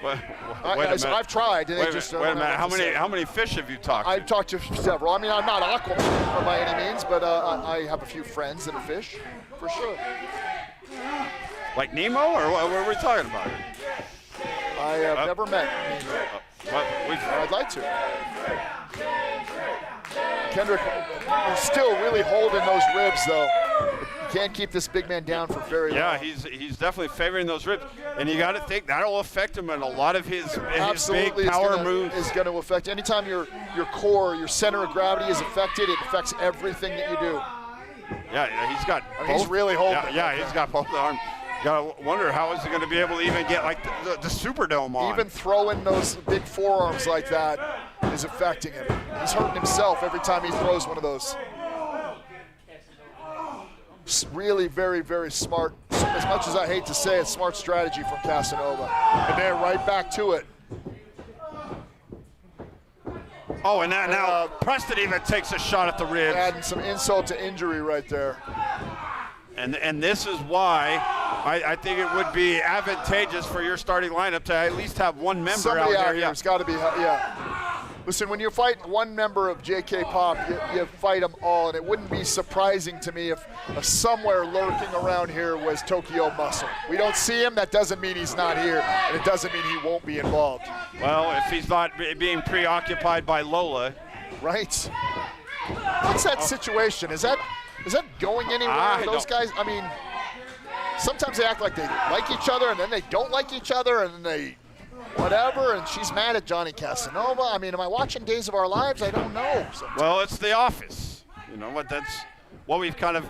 Wait a minute. I've tried. Wait a minute. How many fish have you talked to? I've talked to several. I mean, I'm not Aquaman by any means, but I have a few friends that are fish, for sure. Like Nemo, or what were we talking about? I have never met Nemo. I'd like to. Kendrick is still really holding those ribs, though. Can't keep this big man down for very long. Yeah, he's definitely favoring those ribs, and you got to think that'll affect him in a lot of his big power moves. Is going to affect. Anytime your core, your center of gravity is affected, it affects everything that you do. Yeah, he's got. He's really holding. Yeah, he's got both the arms. Gotta wonder how is he going to be able to even get like the Superdome on. Even throwing those big forearms like that is affecting him. He's hurting himself every time he throws one of those. Really very, very smart. As much as I hate to say it, smart strategy from Casanova. And they're right back to it. Oh, and now Preston even takes a shot at the ribs. Adding some insult to injury right there. And this is why I think it would be advantageous for your starting lineup to at least have one member out there. Yeah, it's got to be, yeah. Listen, when you fight one member of JK Pop, you fight them all, and it wouldn't be surprising to me if somewhere lurking around here was Tokyo Muscle. We don't see him, that doesn't mean he's not here, and it doesn't mean he won't be involved. Well, if he's not being preoccupied by Lola. Right. What's that situation? Is that going anywhere? Those guys, I mean, sometimes they act like they like each other, and then they don't like each other, and then they whatever, and she's mad at Johnny Casanova. I mean, am I watching Days of Our Lives? I don't know. Sometimes. Well, it's The Office. You know what? That's what we've kind of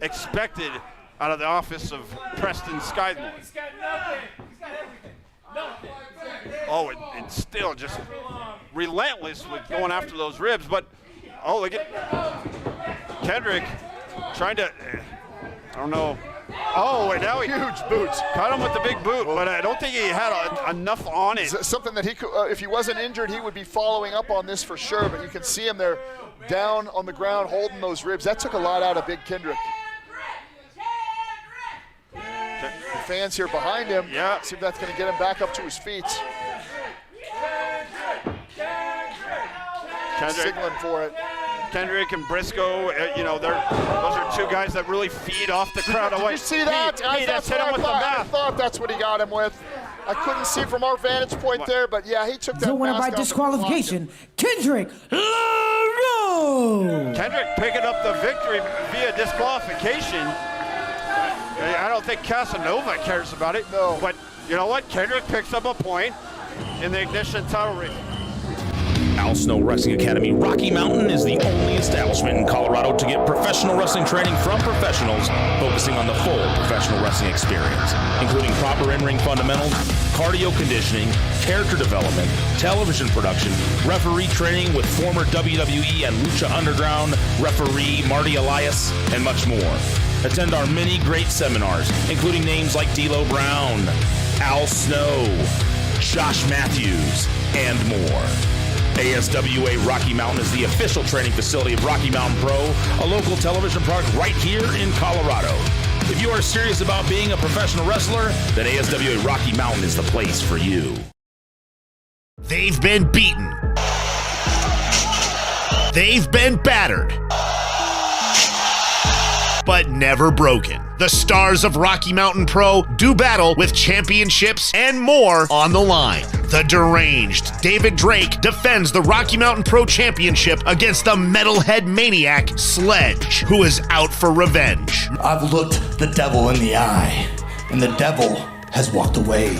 expected out of the office of Preston Skidmore. He's got nothing. He's got everything. Nothing. Oh, and still just relentless with going after those ribs. But look at Kendrick trying to. I don't know. Oh, and now huge boots. Caught him with the big boot, but I don't think he had enough on it. Something that he could, if he wasn't injured, he would be following up on this for sure. But you can see him there, down on the ground, holding those ribs. That took a lot out of Big Kendrick. The fans here behind him. Yeah. See if that's going to get him back up to his feet. Kendrick. Signaling for it. Kendrick and Brisco, those are two guys that really feed off the crowd away. Did you see that? He just hit him with the I mask. thought that's what he got him with. I couldn't see from our vantage point there, but yeah, he took that. The winner by disqualification, Kendrick LaRoe. Kendrick picking up the victory via disqualification. I don't think Casanova cares about it. No. But you know what? Kendrick picks up a point in the Ignition title race. Al Snow Wrestling Academy Rocky Mountain is the only establishment in Colorado to get professional wrestling training from professionals, focusing on the full professional wrestling experience, including proper in-ring fundamentals, cardio conditioning, character development, television production, referee training with former WWE and Lucha Underground referee Marty Elias, and much more. Attend our many great seminars, including names like D'Lo Brown, Al Snow, Josh Matthews, and more. ASWA Rocky Mountain is the official training facility of Rocky Mountain Pro, a local television product right here in Colorado. If you are serious about being a professional wrestler, then ASWA Rocky Mountain is the place for you. They've been beaten. They've been battered. But never broken. The stars of Rocky Mountain Pro do battle with championships and more on the line. The deranged David Drake defends the Rocky Mountain Pro Championship against the metalhead maniac Sledge, who is out for revenge. I've looked the devil in the eye, and the devil has walked away.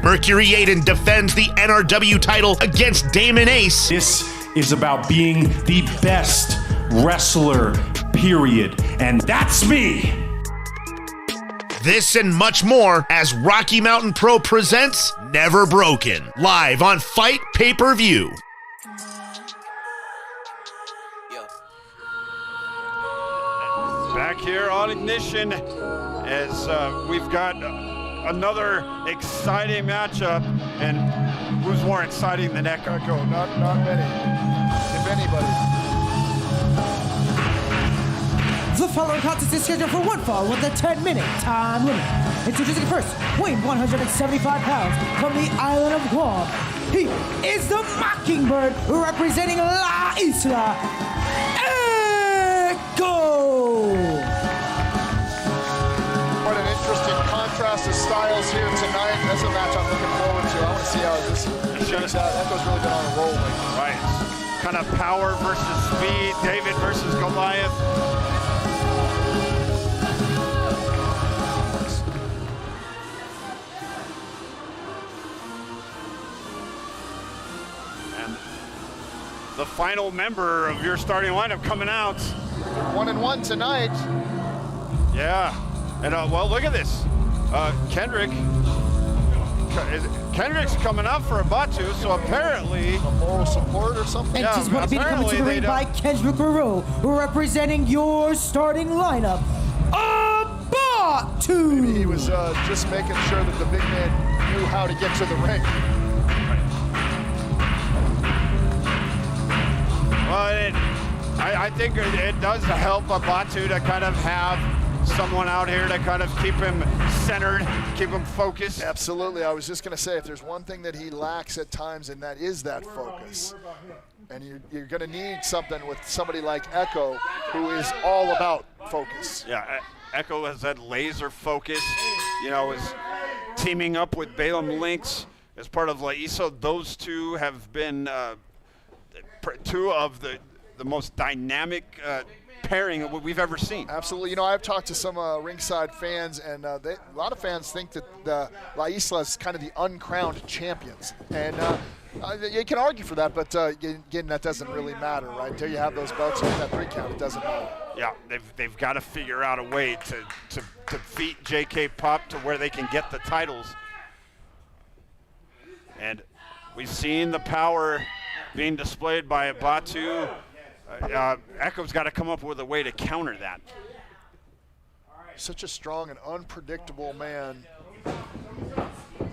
Mercury Aiden defends the NRW title against Damon Ace. This is about being the best wrestler, period. And that's me. This and much more as Rocky Mountain Pro presents Never Broken, live on Fight Pay-Per-View. Back here on Ignition as we've got another exciting matchup, and who's more exciting than Echo? Not many, if anybody. The following contest is scheduled for one fall with a 10-minute time limit. Introducing first, weighing 175 pounds from the island of Guam. He is the Mockingbird representing La Isla, Echo! What an interesting contrast of styles here tonight. That's a match I'm looking forward to. I want to see how this shakes out. Echo's really been on a roll lately. Right. Kind of power versus speed, David versus Goliath. The final member of your starting lineup coming out. 1-1 tonight. Yeah, and well, look at this. Kendrick's coming out for Abatu, so apparently a moral support or something. And just want to be coming to the ring by Kendrick representing your starting lineup, Abatu. Maybe he was just making sure that the big man knew how to get to the ring. Well, I think it does help Abatu to kind of have someone out here to kind of keep him centered, keep him focused. Absolutely. I was just going to say, if there's one thing that he lacks at times, and that is that focus. And you're going to need something with somebody like Echo, who is all about focus. Yeah, Echo has that laser focus, you know, is teaming up with Balaam Lynx as part of La Isa. Those two have been two of the most dynamic pairing we've ever seen. Absolutely. You know, I've talked to some ringside fans, and a lot of fans think that La Isla is kind of the uncrowned champions. And you can argue for that, but again, that doesn't really matter, right? Until you have those belts and that 3 count, it doesn't matter. Yeah, they've got to figure out a way to defeat JK Pop to where they can get the titles. And we've seen the power being displayed by Abatu. Echo's got to come up with a way to counter that. Such a strong and unpredictable man.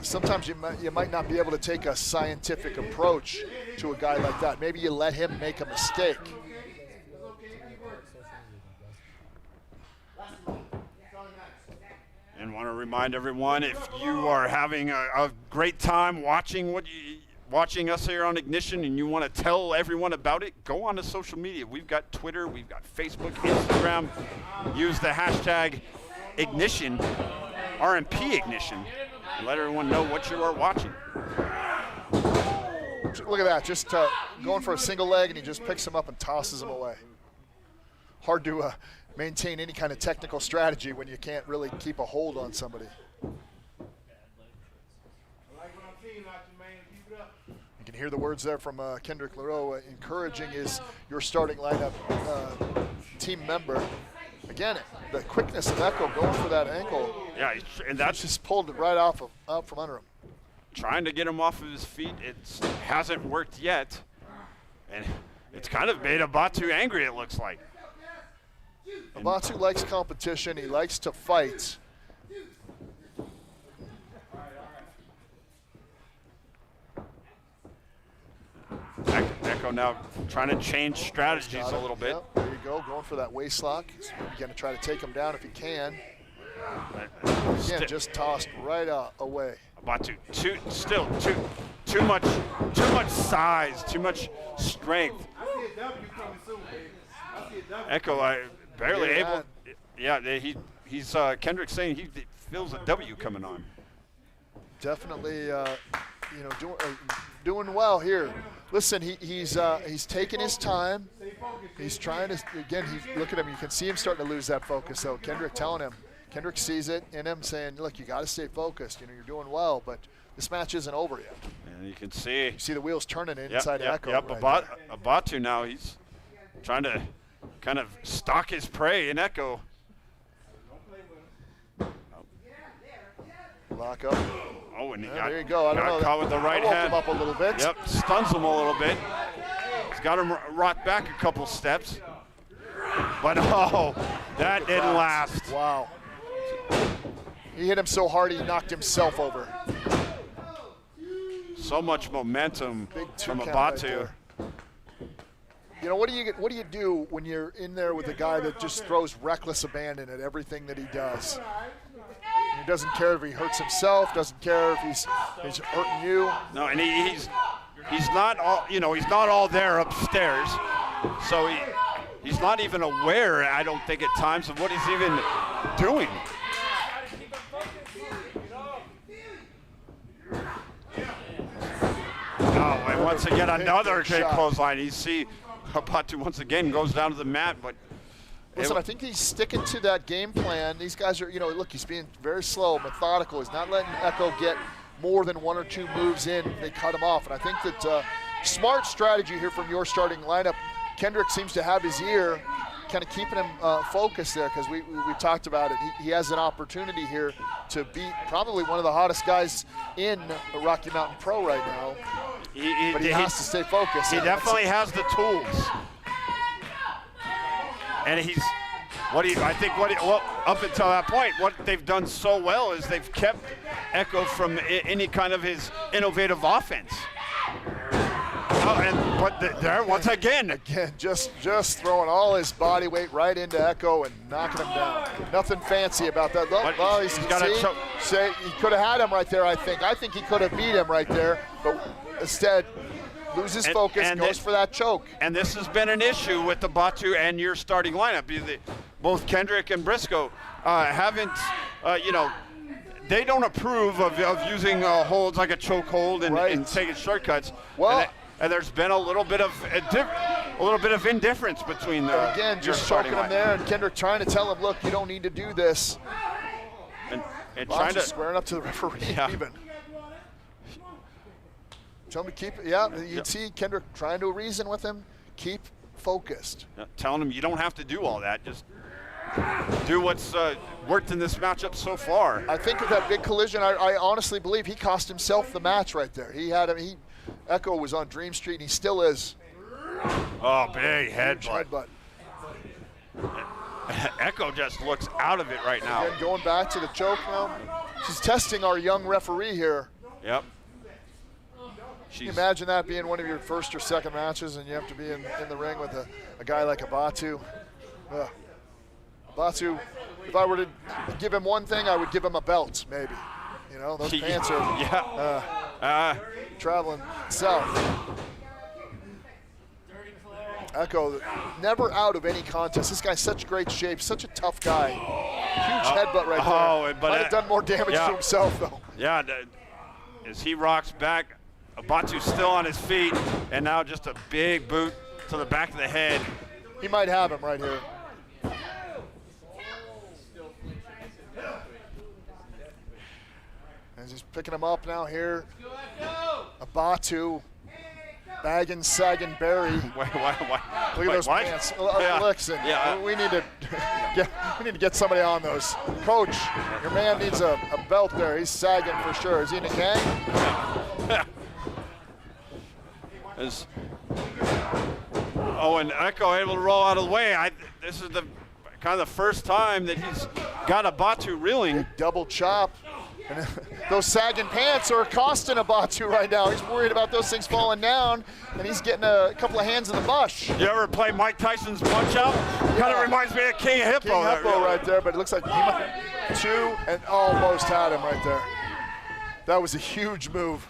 Sometimes you might not be able to take a scientific approach to a guy like that. Maybe you let him make a mistake. And want to remind everyone, if you are having a great time watching us here on Ignition and you want to tell everyone about it, go on to social media. We've got Twitter, we've got Facebook, Instagram. Use the hashtag Ignition, RMP Ignition, and let everyone know what you are watching. Look at that, just going for a single leg, and he just picks him up and tosses him away. Hard to maintain any kind of technical strategy when you can't really keep a hold on somebody. You can hear the words there from Kendrick LaRoe, encouraging your starting lineup team member. Again, the quickness of Echo going for that ankle. Yeah, and that's just pulled it right out from under him. Trying to get him off of his feet. It hasn't worked yet, and it's kind of made Abatu angry, it looks like. Abatu likes competition. He likes to fight. Echo now trying to change strategies a little bit. Yep, there you go, going for that waist lock. He's going to try to take him down if he can. Again, just tossed right away. Abatu, too much size, too much strength. Echo barely able. Yeah, he's Kendrick saying he feels a W coming on. Definitely, doing well here. Listen, he's taking his time. He's trying to, again, look at him. You can see him starting to lose that focus, though. Kendrick telling him. Kendrick sees it in him, saying, look, you got to stay focused. You're doing well, but this match isn't over yet. And you can see. You see the wheels turning inside Echo. Yep, right Abatu now, he's trying to kind of stalk his prey in Echo. Lock up. Oh, and he there you go. I don't know. Caught with the right hand. Him up a little bit. Yep, stuns him a little bit. He's got him rocked back a couple steps. But that didn't last. Wow. He hit him so hard he knocked himself over. So much momentum from Abatu. Right, what do you do when you're in there with a guy that just throws reckless abandon at everything that he does? He doesn't care if he hurts himself, doesn't care if he's hurting you. No, and he's not all there upstairs. So he's not even aware, I don't think, at times of what he's even doing. Oh, and once again, another great clothesline. You see Abatu once again goes down to the mat, but listen, I think he's sticking to that game plan. These guys are, look, he's being very slow, methodical. He's not letting Echo get more than one or two moves in. They cut him off. And I think that smart strategy here from your starting lineup. Kendrick seems to have his ear, kind of keeping him focused there, because we talked about it. He has an opportunity here to beat probably one of the hottest guys in Rocky Mountain Pro right now. But he has to stay focused. He definitely has the tools. And up until that point, what they've done so well is they've kept Echo from any kind of his innovative offense. Once again, just throwing all his body weight right into Echo and knocking him down. Nothing fancy about that. Well, he's got to say he could have had him right there. I think he could have beat him right there, but instead loses focus, goes for that choke. And this has been an issue with the Abatu and your starting lineup. Both Kendrick and Brisco haven't, they don't approve of using holds like a choke hold and taking shortcuts. Well. And there's been a little bit of indifference between the. Again, just choking him there, and Kendrick trying to tell him, look, you don't need to do this. And trying to squaring up to the referee even. Tell him to keep. You'd see Kendrick trying to reason with him. Keep focused. Telling him you don't have to do all that. Just do what's worked in this matchup so far. I think with that big collision, I honestly believe he cost himself the match right there. Echo was on Dream Street, and he still is. Oh, big headbutt. Echo just looks out of it right now. Again, going back to the choke now. She's testing our young referee here. Yep. Can you imagine that being one of your first or second matches, and you have to be in the ring with a guy like Abatu? Abatu, if I were to give him one thing, I would give him a belt, maybe. Those pants are traveling south. Echo, never out of any contest. This guy's such great shape, such a tough guy. Huge headbutt right there. But might have done more damage to himself, though. Yeah, as he rocks back, Abatu's still on his feet, and now just a big boot to the back of the head. He might have him right here. As he's picking him up now here. Abatu, bagging, sagging, Barry. Why? Look at those pants. Listen, we need to get somebody on those. Coach, your man needs a belt there. He's sagging for sure. Is he in a gang? And Echo able to roll out of the way. This is the kind of the first time that he's got Abatu reeling. Big double chop. And those sagging pants are costing Abatu right now. He's worried about those things falling down, and he's getting a couple of hands in the bush. You ever play Mike Tyson's Punch Out? Yeah. Kind of reminds me of King Hippo. King Hippo right there, but it looks like he might, 2 and almost had him right there. That was a huge move.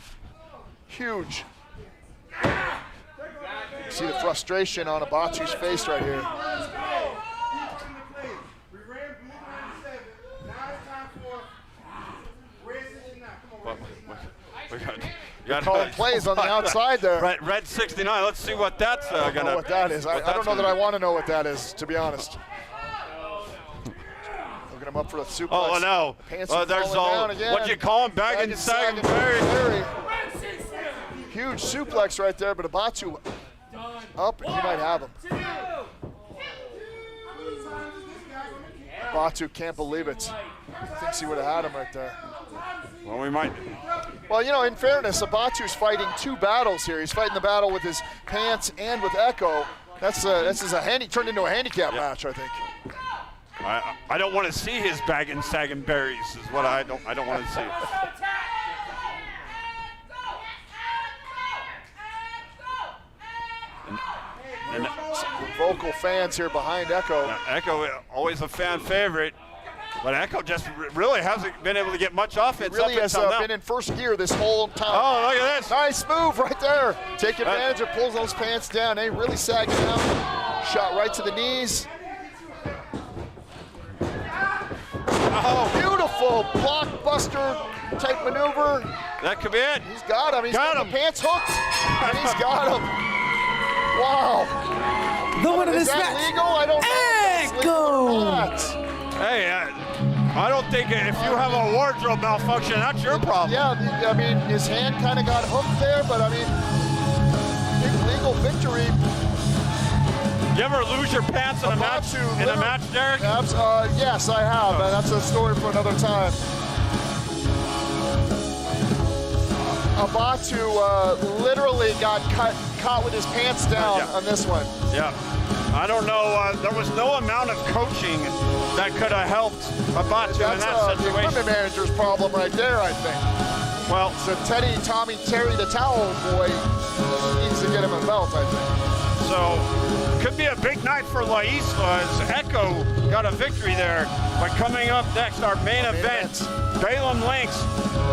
Huge. You see the frustration on Abatu's face right here. We got calling plays on the outside there. Red 69. Let's see what that's going to. I don't know what that is. I don't know that I want to know what that is, to be honest. Looking him up for a suplex. Oh, no. Pants there's all. What you call him? Bagging, sagging, Barry. Huge suplex right there, but Abatu up, and he might have him. Abatu can't believe it. Thinks he would have had him right there. Well, we might. Well, you know, in fairness, Abatu's fighting 2 battles here. He's fighting the battle with his pants and with Echo. This is turned into a handicap match, I think. I don't want to see his bagging, sagging berries. Is what I don't want to see. And vocal fans here behind Echo. Echo, always a fan favorite. But Echo just really hasn't been able to get much offense. He really has been in first gear this whole time. Oh, look at this. Nice move right there. Take advantage of pulls those pants down. They really sagging out. Shot right to the knees. Oh, beautiful blockbuster type maneuver. That could be it. He's got him. He's got him. Pants hooked, and he's got him. Wow. The winner of this match. Is that legal? I don't know. Echo. Hey, I don't think if you have a wardrobe malfunction, that's your problem. Yeah, I mean, his hand kind of got hooked there, but I mean, big legal victory. You ever lose your pants in a match, Derek? Yes, I have. That's a story for another time. Abatu literally got caught with his pants down on this one. Yeah. I don't know. There was no amount of coaching that could have helped Abatu in that situation. The equipment manager's problem right there, I think. Well, so Terry the towel boy needs to get him a belt, I think. So could be a big night for La Isla as Echo got a victory there. But coming up next, our main event, Balaam Lynx,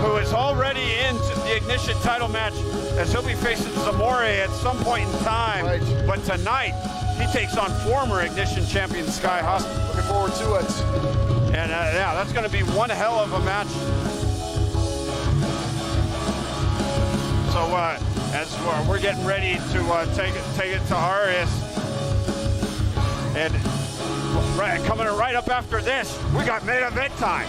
who is already in the Ignition title match, as he'll be facing Zamore at some point in time. Right. But tonight, he takes on former Ignition champion Sky Hoffman. Looking forward to it. And yeah, that's going to be one hell of a match. So as we're getting ready to take it to Arias, and coming right up after this, we got main event time.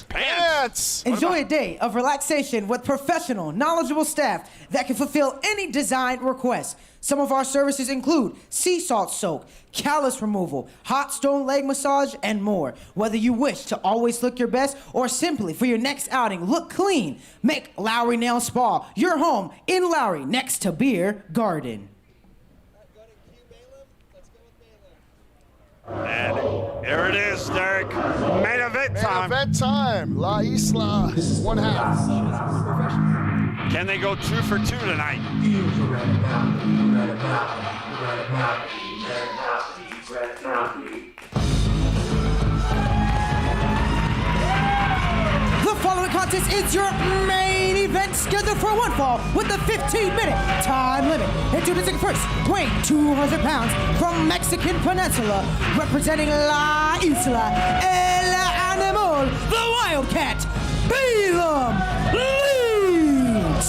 Pants! Enjoy a day of relaxation with professional, knowledgeable staff that can fulfill any design request. Some of our services include sea salt soak, callus removal, hot stone leg massage, and more. Whether you wish to always look your best or simply for your next outing look clean, make Lowry Nail Spa your home in Lowry next to Beer Garden. And there it is, Derek. Main event time. Main event time. La Isla, 1/2. Can they go 2 for 2 tonight? The following contest is your main event scheduled for one fall with a 15-minute time limit. Introducing first, weighing 200 pounds from Mexican Peninsula, representing La Isla, El Animal, the Wildcat, Balaam Lynx.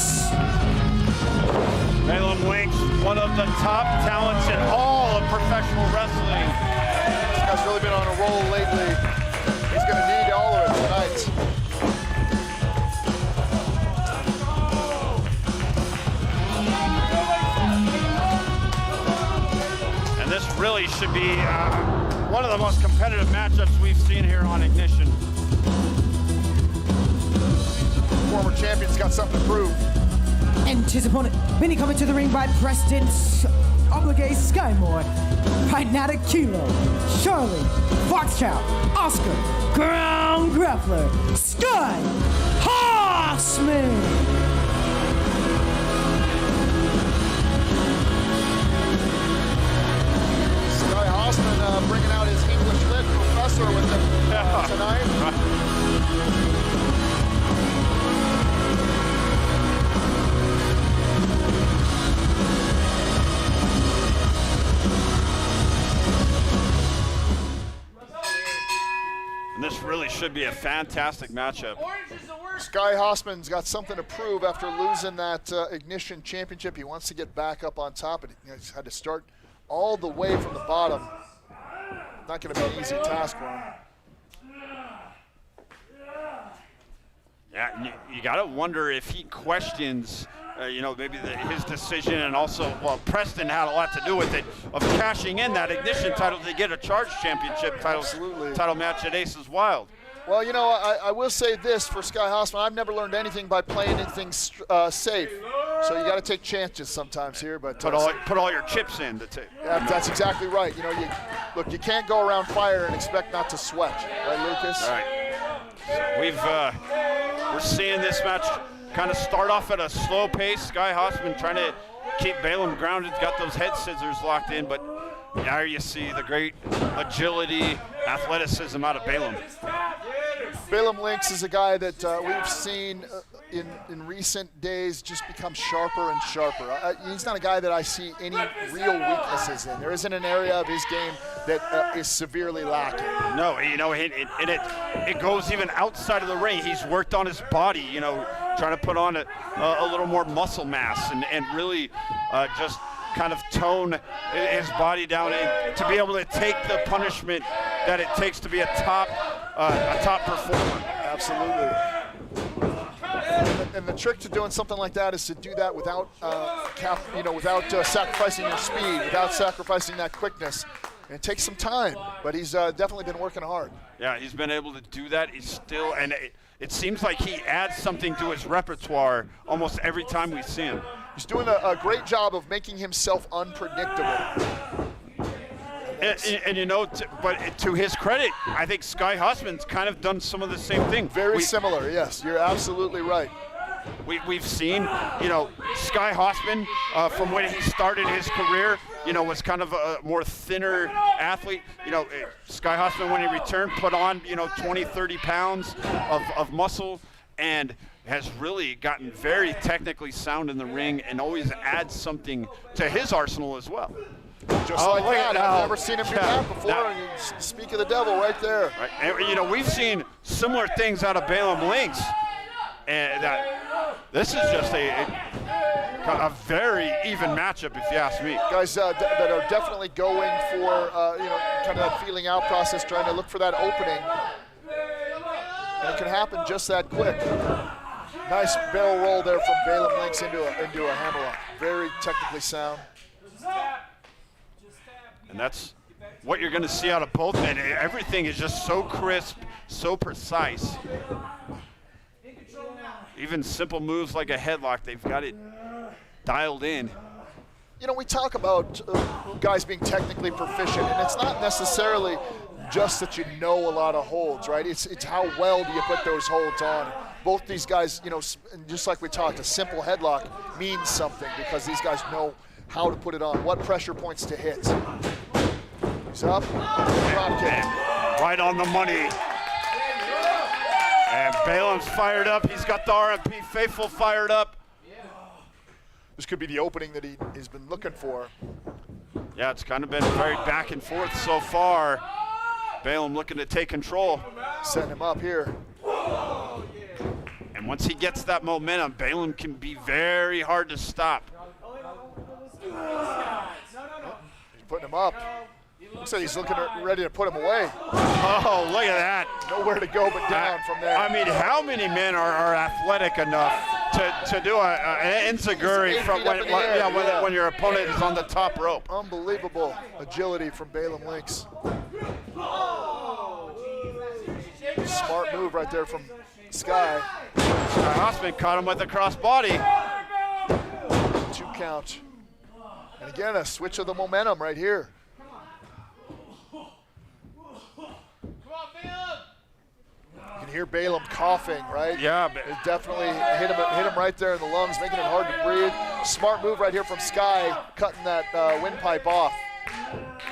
Balaam Lynx, one of the top talents in all of professional wrestling. This guy's really been on a roll lately. He's going to need all of it tonight. This really should be one of the most competitive matchups we've seen here on Ignition. Former champion's got something to prove. And his opponent, Benny coming to the ring by Preston Obligate Skymore. Right now to Kilo, Charlie, Foxtrot, Oscar, Ground Grappler, Sky Hoffman. Sky Hoffman bringing out his English lit professor with him tonight. And this really should be a fantastic matchup. Sky Hoffman's got something to prove after losing that Ignition Championship. He wants to get back up on top, and he's had to start all the way from the bottom. Not going to be an easy task for him. Yeah, you got to wonder if he questions, maybe his decision, and also, well, Preston had a lot to do with it, of cashing in that Ignition title to get a Charge Championship title match at Aces Wild. Well, I will say this for Sky Hoffman. I've never learned anything by playing anything safe. So you got to take chances sometimes here. But put all your chips in to take. Yeah, that's exactly right. You can't go around fire and expect not to sweat, right, Lucas? All right. So we're seeing this match kind of start off at a slow pace. Sky Hoffman trying to keep Balaam grounded, got those head scissors locked in, but now you see the great agility, athleticism out of Balaam. Balaam Lynx is a guy that we've seen in recent days just become sharper and sharper. He's not a guy that I see any real weaknesses in. There isn't an area of his game that is severely lacking. No, it goes even outside of the ring. He's worked on his body, trying to put on a little more muscle mass and really just kind of tone his body down and to be able to take the punishment that it takes to be a top performer. Absolutely. And the trick to doing something like that is to do that without sacrificing your speed, without sacrificing that quickness. And it takes some time, but he's definitely been working hard. Yeah, he's been able to do that. He's still, and it seems like he adds something to his repertoire almost every time we see him. He's doing a great job of making himself unpredictable. But to his credit, I think Sky Hoffman's kind of done some of the same thing. Very similar, yes. You're absolutely right. We've seen, Sky Hoffman from when he started his career, was kind of a more thinner athlete. Sky Hoffman, when he returned, put on, 20, 30 pounds of muscle and has really gotten very technically sound in the ring and always adds something to his arsenal as well. Just like that. I've never seen him do that before. And you speak of the devil right there. Right. And, we've seen similar things out of Balaam Lynx. And this is just a very even matchup, if you ask me. Guys that are definitely going for, kind of that feeling out process, trying to look for that opening. And it can happen just that quick. Nice barrel roll there from Balaam Lynx into a hammerlock. Very technically sound. And that's what you're going to see out of both men. Everything is just so crisp, so precise. Even simple moves like a headlock, they've got it dialed in. We talk about guys being technically proficient, and it's not necessarily just that you know a lot of holds, right? It's how well do you put those holds on. Both these guys, just like we talked, a simple headlock means something because these guys know how to put it on, what pressure points to hit. He's up, drop kick. Right on the money. And Balaam's fired up. He's got the RMP faithful fired up. This could be the opening that he's been looking for. Yeah, it's kind of been very back and forth so far. Balaam looking to take control. Setting him up here. And once he gets that momentum, Balaam can be very hard to stop. He's putting him up. Looks like he's ready to put him away. Oh, look at that. Nowhere to go but down from there. I mean, how many men are athletic enough to do an enziguri from when your opponent is on the top rope? Unbelievable agility from Balaam Lynx. Smart move right there from Sky. Hoffman caught him with the crossbody. count. And again, a switch of the momentum right here. You can hear Balaam coughing, right? Yeah. It definitely hit him right there in the lungs, making it hard to breathe. Smart move right here from Sky, cutting that windpipe off.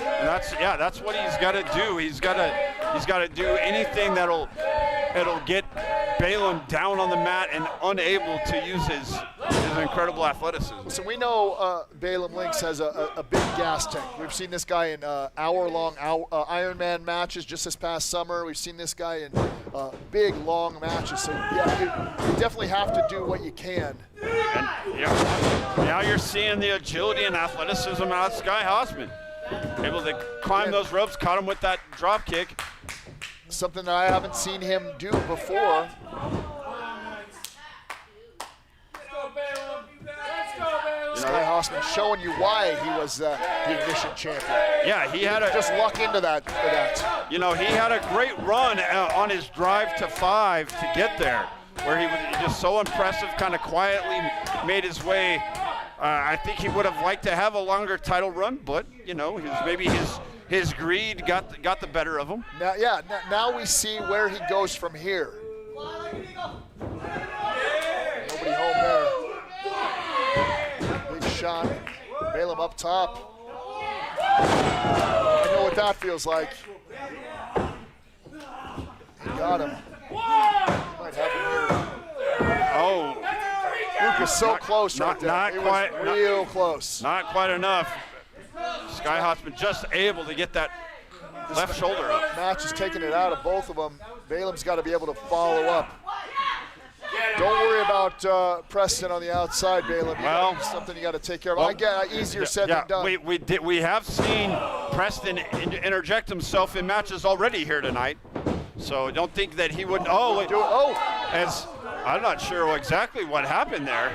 And that's what he's got to do. He's got to do anything it'll get Balaam down on the mat and unable to use his incredible athleticism. So we know Balaam Lynx has a big gas tank. We've seen this guy in hour-long Ironman matches just this past summer. We've seen this guy in big, long matches. So yeah, you definitely have to do what you can. And now you're seeing the agility and athleticism out of Sky Hoffman. Able to climb those ropes, caught him with that drop kick. Something that I haven't seen him do before. Sky Hoffman showing you why he was the Ignition champion. Yeah, he had just luck into that. You know, he had a great run on his drive to 5 to get there, where he was just so impressive, kind of quietly made his way. I think he would have liked to have a longer title run, but you know, maybe his greed got the better of him. Now we see where he goes from here. Nobody home there. Big shot. Balaam up top. I know what that feels like. He got him. Might have him here. Oh. Lucas so close right there. Not quite. Real close. Not quite enough. Sky Hoffman just able to get that left shoulder up. Match is taking it out of both of them. Balaam's got to be able to follow up. Don't worry about Preston on the outside, Balaam. Well, something you got to take care of. I get easier said than done. We have seen Preston interject himself in matches already here tonight. So don't think that he would. As I'm not sure exactly what happened there.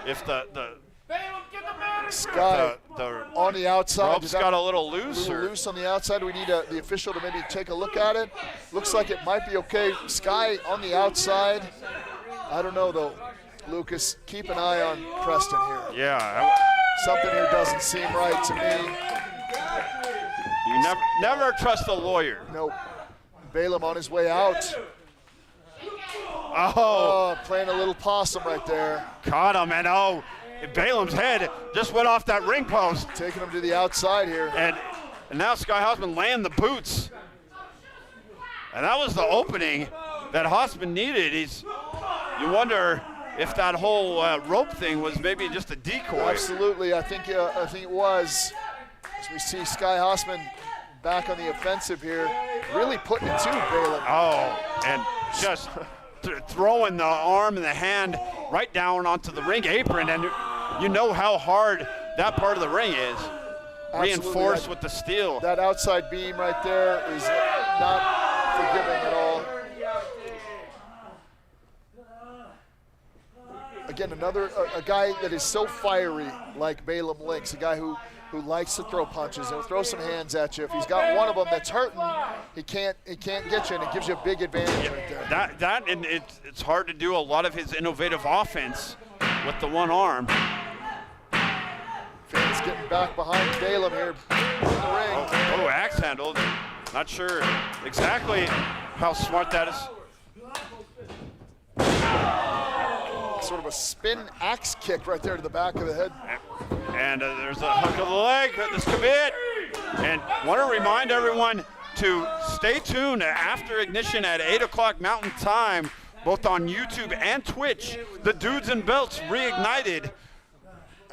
If the Sky on the outside. Ropes got a little loose. Loose on the outside. We need the official to maybe take a look at it. Looks like it might be okay. Sky on the outside. I don't know though. Lucas, keep an eye on Preston here. Yeah. Something here doesn't seem right to me. You never trust a lawyer. Nope. Balaam on his way out. Oh, playing a little possum right there. Caught him, and Balaam's head just went off that ring post. Taking him to the outside here. And now Sky Hoffman laying the boots. And that was the opening that Hoffman needed. You wonder if that whole rope thing was maybe just a decoy. Absolutely, I think it was. As we see Sky Hoffman back on the offensive here, really putting it to Balaam. Oh, and just throwing the arm and the hand right down onto the ring apron, and you know how hard that part of the ring is. Absolutely. Reinforced with the steel. That outside beam right there is not forgiving at all. Again, a guy that is so fiery like Balaam Lynx, a guy who likes to throw punches and throw some hands at you. If he's got one of them that's hurting, he can't get you, and it gives you a big advantage right there. And it's hard to do a lot of his innovative offense with the one arm. Fans getting back behind Balaam here in the ring. Axe handled. Not sure exactly how smart that is. Sort of a spin axe kick right there to the back of the head. And there's a hook of the leg. This could be it. And want to remind everyone to stay tuned after Ignition at 8 o'clock Mountain Time, both on YouTube and Twitch. The Dudes in Belts reignited.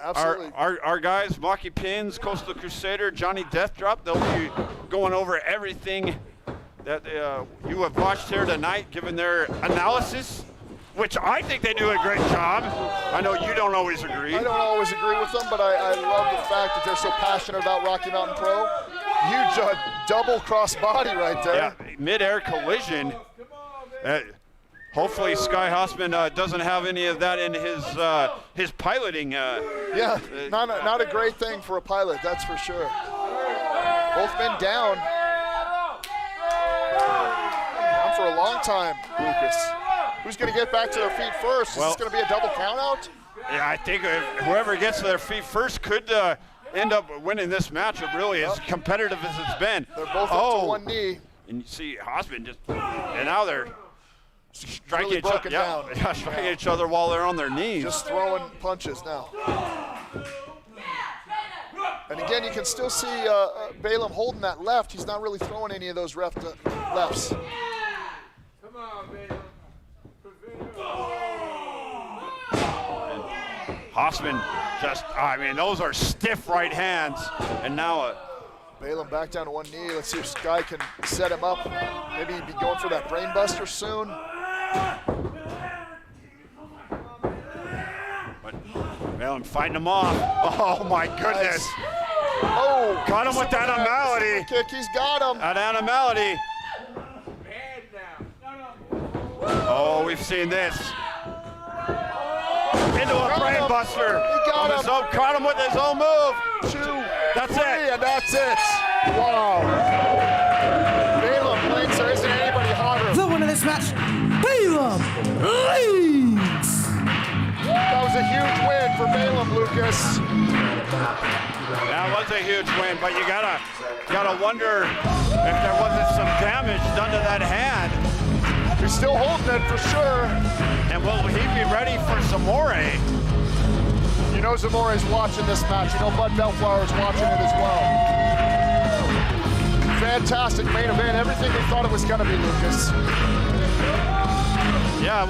Absolutely. Our guys, Maki Pins, Coastal Crusader, Johnny Deathdrop, they'll be going over everything that you have watched here tonight, giving their analysis, which I think they do a great job. I know you don't always agree. I don't always agree with them, but I love the fact that they're so passionate about Rocky Mountain Pro. Huge double cross body right there. Yeah, mid-air collision. Hopefully Sky Hoffman doesn't have any of that in his piloting. Not a great thing for a pilot, that's for sure. Both men down for a long time, Lucas. Who's going to get back to their feet first? Is this going to be a double count out? Yeah, I think whoever gets to their feet first could end up winning this match. It really is competitive as it's been. They're both up to one knee. And you see Hoffman and now they're striking Really broken down. Yeah, striking each other while they're on their knees. Just throwing punches now. And again, you can still see Balaam holding that left. He's not really throwing any of those lefts. Come on, Balaam. Hoffman those are stiff right hands. And now Balaam back down to one knee. Let's see if this guy can set him up. Maybe he'd be going for that brain buster soon. But Balaam fighting him off. Oh my goodness. Nice. Oh, got him with that animality. Kick, he's got him. That animality. Oh, we've seen this. Into a brain buster. He got him. Caught him with his own move. 2, That's 3, it. and that's it. Wow. Balaam Links, there isn't anybody hotter. The winner of this match, Balaam Links. That was a huge win for Balaam, Lucas. That was a huge win, but you gotta wonder if there wasn't some damage done to that hand. He's still holding it for sure. And will he be ready for Zamore? You know Zamore's watching this match. You know Bud Bellflower's watching it as well. Fantastic main event. Everything we thought it was gonna be, Lucas. Yeah,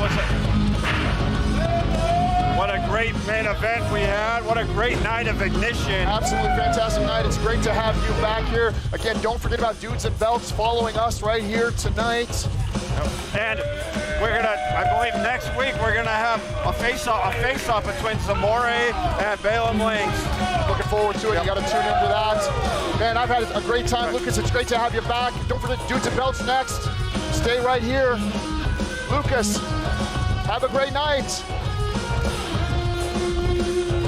what a great main event we had. What a great night of ignition. Absolutely fantastic night. It's great to have you back here. Again, don't forget about Dudes and Belts following us right here tonight. And we're gonna, I believe next week we're gonna have a face-off between Zamore and Balaam Links. Looking forward to it. You gotta tune into that. Man, I've had a great time. Lucas, it's great to have you back. Don't forget Dudes and Belts next. Stay right here. Lucas, have a great night.